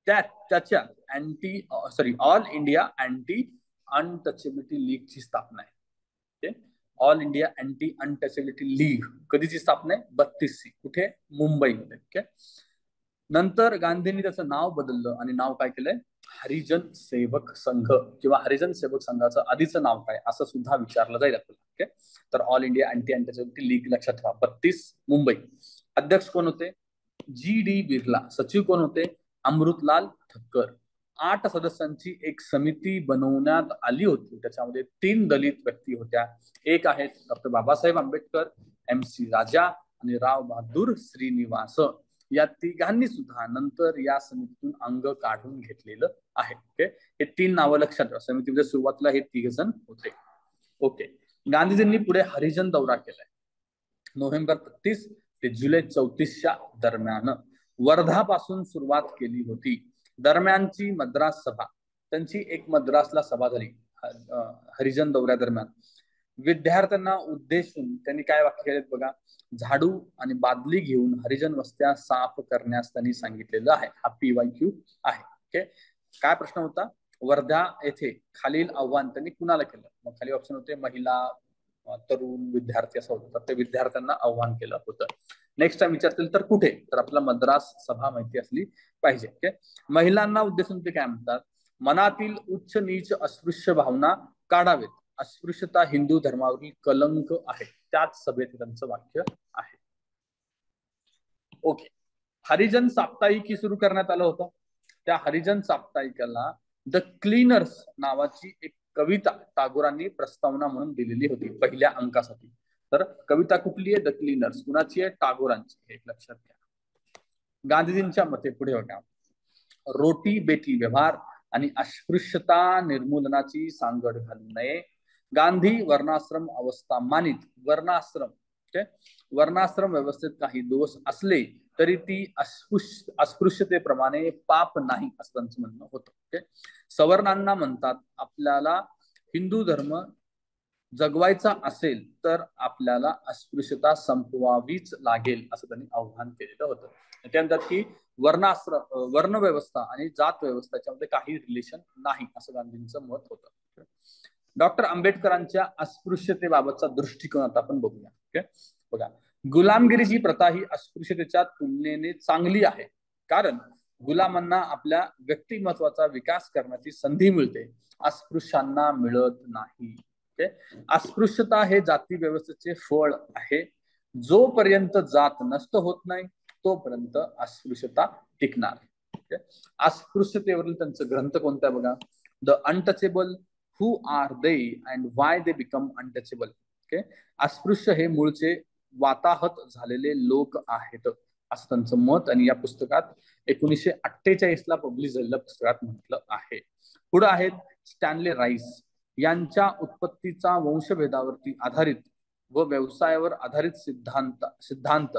त्याच्यात ऑल इंडिया अँटी अनटचेबिलिटी लीगची स्थापना आहे. All India anti untouchability league कधीची स्थापना आहे? 32ची. कुठे? मुंबईमध्ये. नंतर गांधींनी त्याचं नाव बदललं आणि नाव काय केलंय? हरिजन सेवक संघ किंवा हरिजन सेवक संघाचं आधीचं नाव काय असं सुद्धा विचारलं जाईल आपल्याला. तर all India anti untouchability league लक्षात ठेवा. 32 मुंबई. अध्यक्ष कोण होते? GD बिर्ला. सचिव कोण होते? अमृतलाल ठक्कर. 8 सदस्यांची एक समिती बनवण्यात आली होती. त्याच्यामध्ये 3 दलित व्यक्ती होत्या. एक आहेत डॉक्टर बाबासाहेब आंबेडकर, MC राजा आणि राव बहादूर श्रीनिवास. या तिघांनी सुद्धा नंतर या समितीतून अंग काढून घेतलेलं आहे. हे 3 नावं लक्षात ठेवा. समितीमध्ये सुरुवातीला हे 3 जण होते. ओके. गांधीजींनी पुढे हरिजन दौरा केलाय. नोव्हेंबर 33 ते जुलै 34च्या दरम्यान वर्धा पासून सुरुवात केली होती. दरम्यानची मद्रास सभा, त्यांची एक मद्रासला सभा झाली हरिजन दौऱ्या दरम्यान. विद्यार्थ्यांना उद्देशून त्यांनी काय वाक्य केलेत बघा? झाडू आणि बादली घेऊन हरिजन वस्त्या साफ करण्यास त्यांनी सांगितलेलं आहे. हा PYQ आहे. काय प्रश्न होता? वर्धा येथे खालील आव्हान त्यांनी कुणाला केलं? मग खाली ऑप्शन होते महिला, तरुण, विद्यार्थी असं होतं. तर ते विद्यार्थ्यांना आव्हान केलं होतं. नेक्स्ट टाइम विचारतील तर कुठे? तर आपल्याला मद्रास सभा माहिती असली पाहिजे. महिलांना उद्देशून ते काय म्हणतात? मनातील उच्च नीच अस्पृश्य भावना काढावेत. अस्पृश्यता हिंदू धर्मावरील कलंक आहे. त्याच सभेत त्यांचं वाक्य आहे. ओके. हरिजन साप्ताहिकी सुरू करण्यात आलं होतं. त्या हरिजन साप्ताहिकाला द क्लीनर्स नावाची एक कविता टागोरांनी प्रस्तावना म्हणून दिलेली होती पहिल्या अंकासाठी. तर कविता कुठली आहे? The cleaners. कुणाची आहे? टागोरांची. हे लक्षात घ्या. गांधीजींच्या मते पुढे होत्या रोटी बेटी व्यवहार आणि अस्पृश्यता निर्मूलनाची सांगड घालू नये. गांधी वर्णाश्रम अवस्था मानित. वर्णाश्रम व्यवस्थेत काही दोष असले तरी ती अस्पृश्यतेप्रमाणे पाप नाही असं त्यांचं म्हणणं होतं. सवर्णांना म्हणतात आपल्याला हिंदू धर्म जगवायचा असेल तर आपल्याला अस्पृश्यता संपवावीच लागेल असं त्यांनी आव्हान केलेलं होतं. ते म्हणतात की वर्ण व्यवस्था आणि जात व्यवस्था याच्यामध्ये काही रिलेशन नाही असं गांधींचं मत होतं. डॉक्टर आंबेडकरांच्या अस्पृश्यतेबाबतचा दृष्टिकोन आता आपण बघूया. बघा, गुलामगिरीची प्रथा ही अस्पृश्यतेच्या तुलनेने चांगली आहे, कारण गुलामांना आपल्या व्यक्तिमत्वाचा विकास करण्याची संधी मिळते, अस्पृश्यांना मिळत नाही. अस्पृश्यता हे जाती व्यवस्थेचे फळ आहे. जोपर्यंत जात नष्ट होत नाही तोपर्यंत अस्पृश्यता टिकणार. अस्पृश्यतेवरील त्यांचं ग्रंथ कोणता आहे बघा, the untouchable, who are they and Y they become untouchable. अस्पृश्य हे मूळचे वाताहत झालेले लोक आहेत असं त्यांचं मत, आणि या पुस्तकात 1948 ला पब्लिश झालेल्या पुस्तकात म्हटलं आहे. पुढे आहेत स्टॅनले राईस. यांच्या उत्पत्तीचा वंशभेदावरती आधारित व व्यवसायावर आधारित सिद्धांत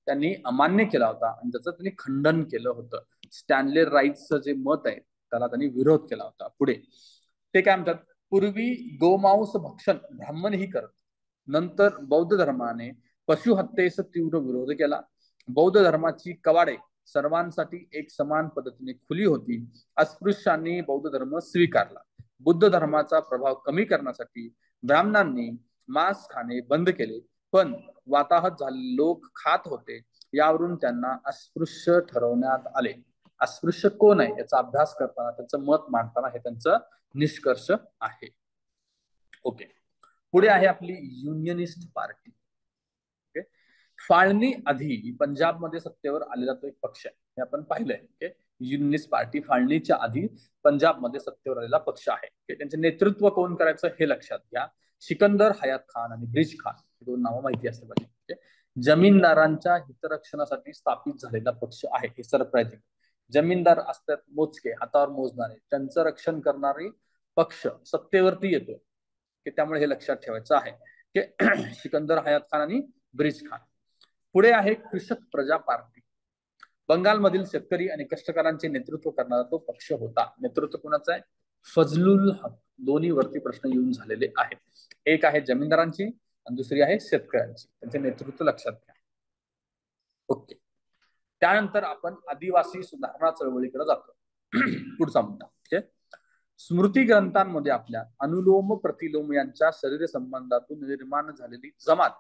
त्यांनी अमान्य केला होता आणि त्याचं त्यांनी खंडन केलं होतं. स्टॅनले राईसचं जे मत आहे त्याला त्यांनी विरोध केला होता. पुढे ते काय म्हणतात, पूर्वी गोमांस भक्षण ब्राह्मणही करत, नंतर बौद्ध धर्माने पशुहत्येस तीव्र विरोध केला. बौद्ध धर्माची कवाडे सर्वांसाठी एक समान पद्धतीने खुली होती. अस्पृश्यांनी बौद्ध धर्म स्वीकारला. बुद्ध धर्माचा प्रभाव कमी करण्यासाठी ब्राह्मणांनी मांस खाणे बंद केले, पण वाताहत झालेले लोक खात होते, यावरून त्यांना अस्पृश्य ठरवण्यात आले. अस्पृश्य कोण आहे याचा अभ्यास करताना, त्यांचं मत मांडताना हे त्यांचं निष्कर्ष आहे. ओके, पुढे आहे आपली युनियनिस्ट पार्टी. फाळणी आधी पंजाबमध्ये सत्तेवर आलेला तो एक पक्ष आहे, हे आपण पाहिलंय. युनियनिस्ट पार्टी फाळणीच्या आधी पंजाबमध्ये सत्तेवर आलेला पक्ष आहे. त्यांचे नेतृत्व कोण करायचं हे लक्षात घ्या. सिकंदर हयात खान आणि ब्रिज खान हे दोन नावं माहिती असते पाहिजे. जमीनदारांच्या हितरक्षणासाठी स्थापित झालेला पक्ष आहे. हे सरप्राइझिंग. जमीनदार असतात मोजके, हातावर मोजणारे, त्यांचं रक्षण करणारी पक्ष सत्तेवरती येतो, की त्यामुळे हे लक्षात ठेवायचं आहे की सिकंदर हयात खान आणि ब्रिज खान. पुढे आहे कृषक प्रजा पार्टी. बंगालमधील शेतकरी आणि कष्टकऱ्यांचे नेतृत्व करणारा तो पक्ष होता. नेतृत्व कोणाचं आहे? फजलुल हक. दोन्ही वरती प्रश्न येऊन झालेले आहेत. एक आहे जमीनदारांची आणि दुसरी आहे शेतकऱ्यांची. त्यांचे नेतृत्व लक्षात घ्या. ओके, त्यानंतर आपण आदिवासी सुधारणा चळवळीकडे जातो. पुढचा मुद्दा, स्मृती ग्रंथांमध्ये आपल्या अनुलोम प्रतिलोम यांच्या शरीर संबंधातून निर्माण झालेली जमात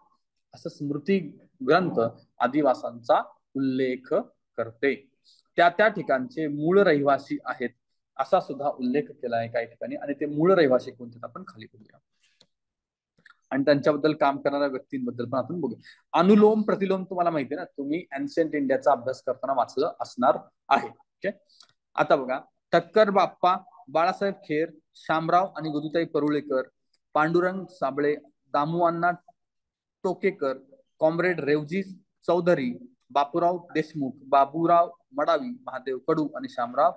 असं स्मृती ग्रंथ आदिवासांचा उल्लेख करते. त्या ठिकाणचे मूळ रहिवासी आहेत असा सुद्धा उल्लेख केला आहे काही ठिकाणी, आणि ते मूळ रहिवासी कोणते आपण खाली बघूया आणि त्यांच्याबद्दल काम करणाऱ्या व्यक्तींबद्दल पण आपण बघूया. अनुलोम प्रतिलोम तुम्हाला माहिती आहे ना, तुम्ही एन्शियंट इंडियाचा अभ्यास करताना वाचलं असणार आहे. आता बघा, ठक्कर बाप्पा, बाळासाहेब खेर, शामराव आणि गोदूताई परुळेकर, पांडुरंग साबळे, दामुअण्णा टोकेकर, कॉम्रेड रेवजी चौधरी, बापूराव देशमुख, बाबूराव मडावी, महादेव कडू आणि शामराव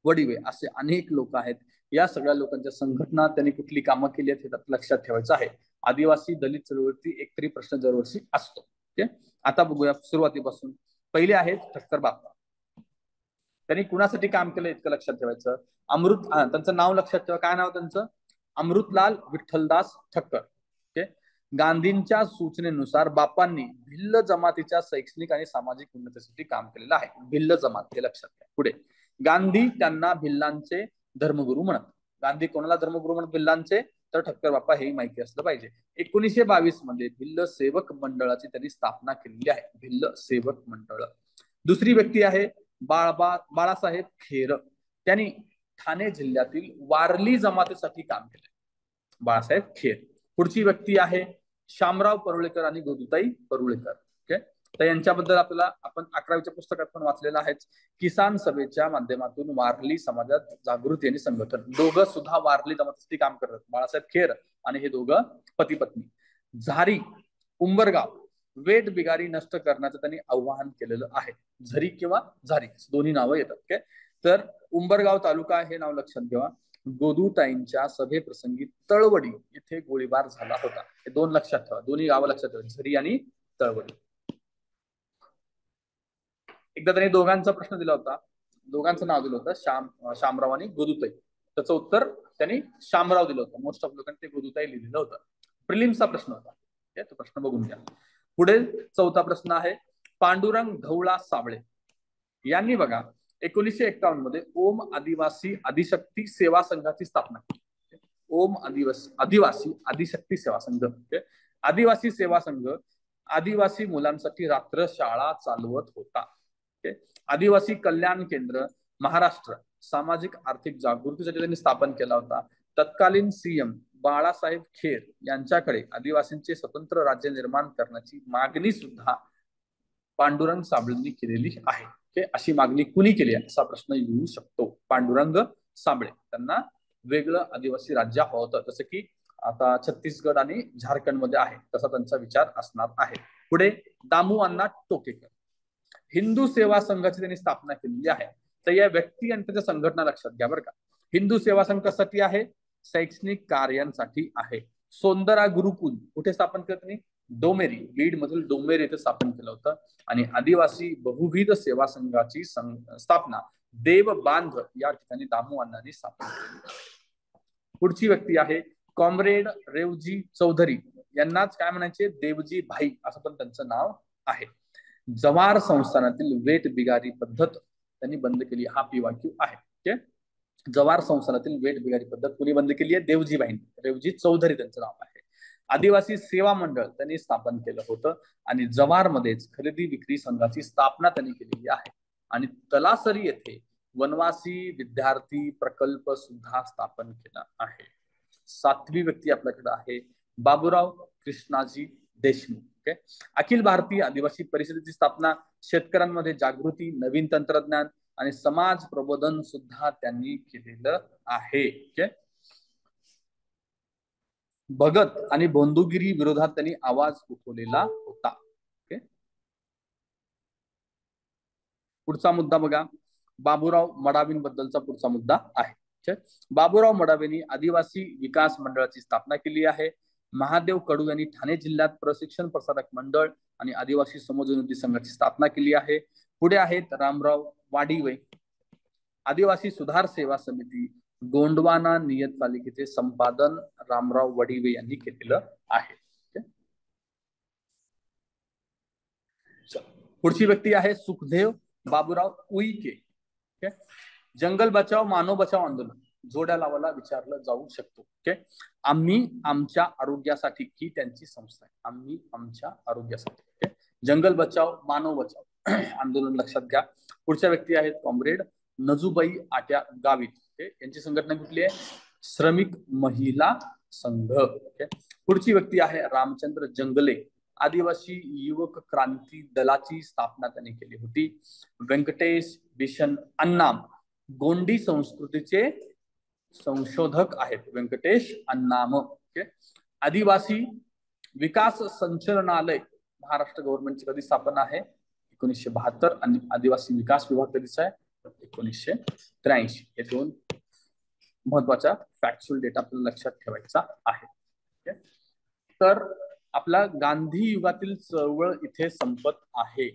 वडिवे असे अनेक लोक आहेत. या सगळ्या लोकांच्या संघटना त्यांनी कुठली कामं केली आहेत हे लक्षात ठेवायचं आहे. आदिवासी दलित चळवळीवरती एक तरी प्रश्न दरवर्षी असतो. आता बघूया सुरुवातीपासून. पहिले आहेत ठक्कर बाप्पा. त्यांनी कुणासाठी काम केलं इतकं लक्षात ठेवायचं. त्यांचं नाव लक्षात ठेवा. काय नाव त्यांचं? अमृतलाल विठ्ठलदास ठक्कर. गांधींच्या सूचनेनुसार बापांनी भिल्ल जमातीच्या शैक्षणिक आणि सामाजिक उन्नतीसाठी काम केलेलं आहे. भिल्ल जमात हे लक्षात घ्या. पुढे गांधी त्यांना भिल्लांचे धर्मगुरू म्हणत. गांधी कोणाला धर्मगुरू म्हणत? भिल्लांचे. तर ठक्कर बाप्पा हे माहिती असलं पाहिजे. 1922 मध्ये भिल्ल सेवक मंडळाची त्यांनी स्थापना केलेली आहे. भिल्ल सेवक मंडळ. दुसरी व्यक्ती आहे बाळासाहेब खेर. त्यांनी ठाणे जिल्ह्यातील वारली जमातीसाठी काम केले. बाळासाहेब खेर. पुढची व्यक्ती आहे शामराव परुळेकर आणि गोदूताई परुळेकर. तर यांच्याबद्दल आपल्याला आपण 11वीच्या पुस्तकात पण वाचलेलं आहे. किसान सभेच्या माध्यमातून वारली समाजात जागृती आणि संघटन. दोघं सुद्धा वारली जमातीसाठी काम करतात, बाळासाहेब खेर आणि हे दोघं पती पत्नी. झारी, उंबरगाव, वेट बिगारी नष्ट करण्याचं त्यांनी आव्हान केलेलं आहे. झरी किंवा झारी दोन्ही नावं येतात. तर उंबरगाव तालुका हे नाव लक्षात घ्या. गोदूताईंच्या सभेप्रसंगी तळवडी येथे गोळीबार झाला होता. हे दोन लक्षात ठेवा. दोन्ही गावं लक्षात ठेवा, झरी आणि तळवडी. एकदा त्यांनी दोघांचा प्रश्न दिला होता, दोघांचं नाव दिलं होतं शामराव आणि गोदूताई. त्याचं उत्तर त्यांनी शामराव दिलं होतं. मोस्ट ऑफ लोकांनी ते गोदूताई लिहिलेलं होतं. प्रिलिम्सचा प्रश्न होता, तो प्रश्न बघून घ्या. पुढे चौथा प्रश्न आहे पांडुरंग धवळा साबळे यांनी बघा 1951 मध्ये ओम आदिवासी आदिशक्ती सेवा संघाची स्थापना केली. ओम आदिवासी आदिशक्ती सेवा संघ. आदिवासी सेवा संघ आदिवासी मुलांसाठी रात्र शाळा चालवत होता. आदिवासी कल्याण केंद्र महाराष्ट्र सामाजिक आर्थिक जागृतीसाठी त्यांनी स्थापन केला होता. तत्कालीन सीएम बाळासाहेब खेर यांच्याकडे आदिवासींचे स्वतंत्र राज्य निर्माण करण्याची मागणी सुद्धा पांडुरंग साबळेंनी केलेली आहे. अशी मागणी कुणी केली असा प्रश्न येऊ शकतो. पांडुरंग साबळे त्यांना वेगळं आदिवासी राज्य हवं होतं, जसं की आता छत्तीसगड आणि झारखंड मध्ये आहे तसा त्यांचा विचार असणार आहे. पुढे दामू अण्णा टोकेकर, हिंदू सेवा संघाची त्यांनी स्थापना केलेली आहे. तर या व्यक्ती आणि त्याच्या संघटना लक्षात घ्या बरं का. हिंदू सेवा संघ कशासाठी आहे? शैक्षणिक कार्यांसाठी आहे. सोंदरा गुरुकुल कुठे स्थापन केलं त्यांनी? डोमेरी, बीड मधील डोमेरी येथे स्थापन केलं होतं. आणि आदिवासी बहुविध सेवा संघाची स्थापना देव बांध या ठिकाणी दामू अण्णांनी स्थापन केली. पुढची व्यक्ती आहे कॉम्रेड रेवजी चौधरी, यांनाच काय म्हणायचे? देवजी भाई असं पण त्यांचं नाव आहे. जवार संस्थानातील वेट बिगारी पद्धत त्यांनी बंद केली. हा PYQ आहे. जवार संस्थानातील वेट बिगारी पद्धत कुणी बंद केली आहे? देवजी भाई, रेवजी चौधरी त्यांचं नाव आहे. आदिवासी सेवा मंडळ त्यांनी स्थापन केलं होतं आणि जवार मध्येच खरेदी विक्री संघाची स्थापना त्यांनी केलेली आहे. आणि तलासरी येथे वनवासी विद्यार्थी प्रकल्प सुद्धा स्थापन केला आहे. 7वी व्यक्ती आपल्याकडे आहे बाबूराव कृष्णाजी देशमुख. अखिल भारतीय आदिवासी परिषदेची स्थापना, शेतकऱ्यांमध्ये जागृती, नवीन तंत्रज्ञान आणि समाज प्रबोधन सुद्धा त्यांनी केलेलं आहे. भगत आणि बंधुगिरी विरोधात त्यांनी आवाज उठवलेला होता. पुढचा मुद्दा बघा, बाबूराव मडावींबद्दलचा पुढचा मुद्दा आहे. बाबूराव मडावींनी आदिवासी विकास मंडळाची स्थापना केली आहे. महादेव कडू यांनी ठाणे जिल्ह्यात प्रशिक्षण प्रसारक मंडळ आणि आदिवासी समोन्नती संघाची स्थापना केली आहे. पुढे आहेत रामराव वाडिवे, आदिवासी सुधार सेवा समिती गोंडवाना नियतकालिकेचे संपादन रामराव वडिवे यांनी केलेलं आहे. पुढची व्यक्ती आहे सुखदेव बाबूराव उईके. जंगल बचाव मानव बचाव आंदोलन जोड्या लावायला विचारलं जाऊ शकतो. आम्ही आमच्या आरोग्यासाठी ही त्यांची संस्था आहे. आम्ही आमच्या आरोग्यासाठी. जंगल बचाव मानव बचाव आंदोलन लक्षात घ्या. पुढच्या व्यक्ती आहेत कॉम्रेड नजूबाई आट्या गावित, यांची संघटना कुठली आहे? श्रमिक महिला संघ. पुढची व्यक्ती आहे रामचंद्र जंगले, आदिवासी युवक क्रांती दलाची स्थापना त्यांनी केली होती. व्यंकटेश बिशन अन्नाम, गोंडी संस्कृतीचे संशोधक आहेत व्यंकटेश अन्नाम. आदिवासी विकास संचालनालय महाराष्ट्र गव्हर्नमेंटची कधी स्थापना आहे? 1972. आणि आदिवासी विकास विभाग कधीचा आहे? 1983. हे दोन महत्वाच्या फॅक्च्युअल डेटा आपल्याला लक्षात ठेवायचा आहे. तर आपला गांधी युगातील चळवळ इथे संपत आहे.